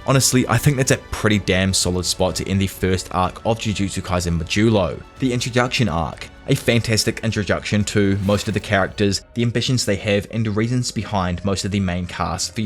Speaker 2: Honestly, I think that's a pretty damn solid spot to end the first arc of Jujutsu Kaisen Modulo, the introduction arc. A fantastic introduction to most of the characters, the ambitions they have, and the reasons behind most of the main cast for,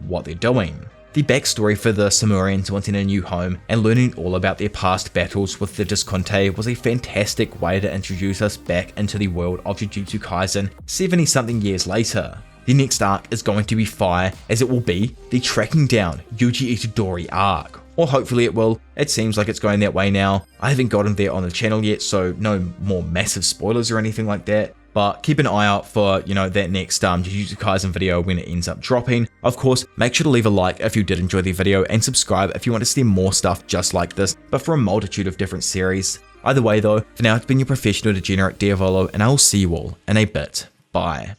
Speaker 2: what they're doing. The backstory for the Sumerians wanting a new home and learning all about their past battles with the Disconte was a fantastic way to introduce us back into the world of Jujutsu Kaisen 70-something years later. The next arc is going to be fire, as it will be the tracking down Yuji Itadori arc. Or hopefully it will. It seems like it's going that way now. I haven't gotten there on the channel yet, so no more massive spoilers or anything like that. But keep an eye out for, that next Jujutsu Kaisen video when it ends up dropping. Of course, make sure to leave a like if you did enjoy the video and subscribe if you want to see more stuff just like this, but for a multitude of different series. Either way though, for now it's been your professional degenerate Diavolo, and I will see you all in a bit. Bye.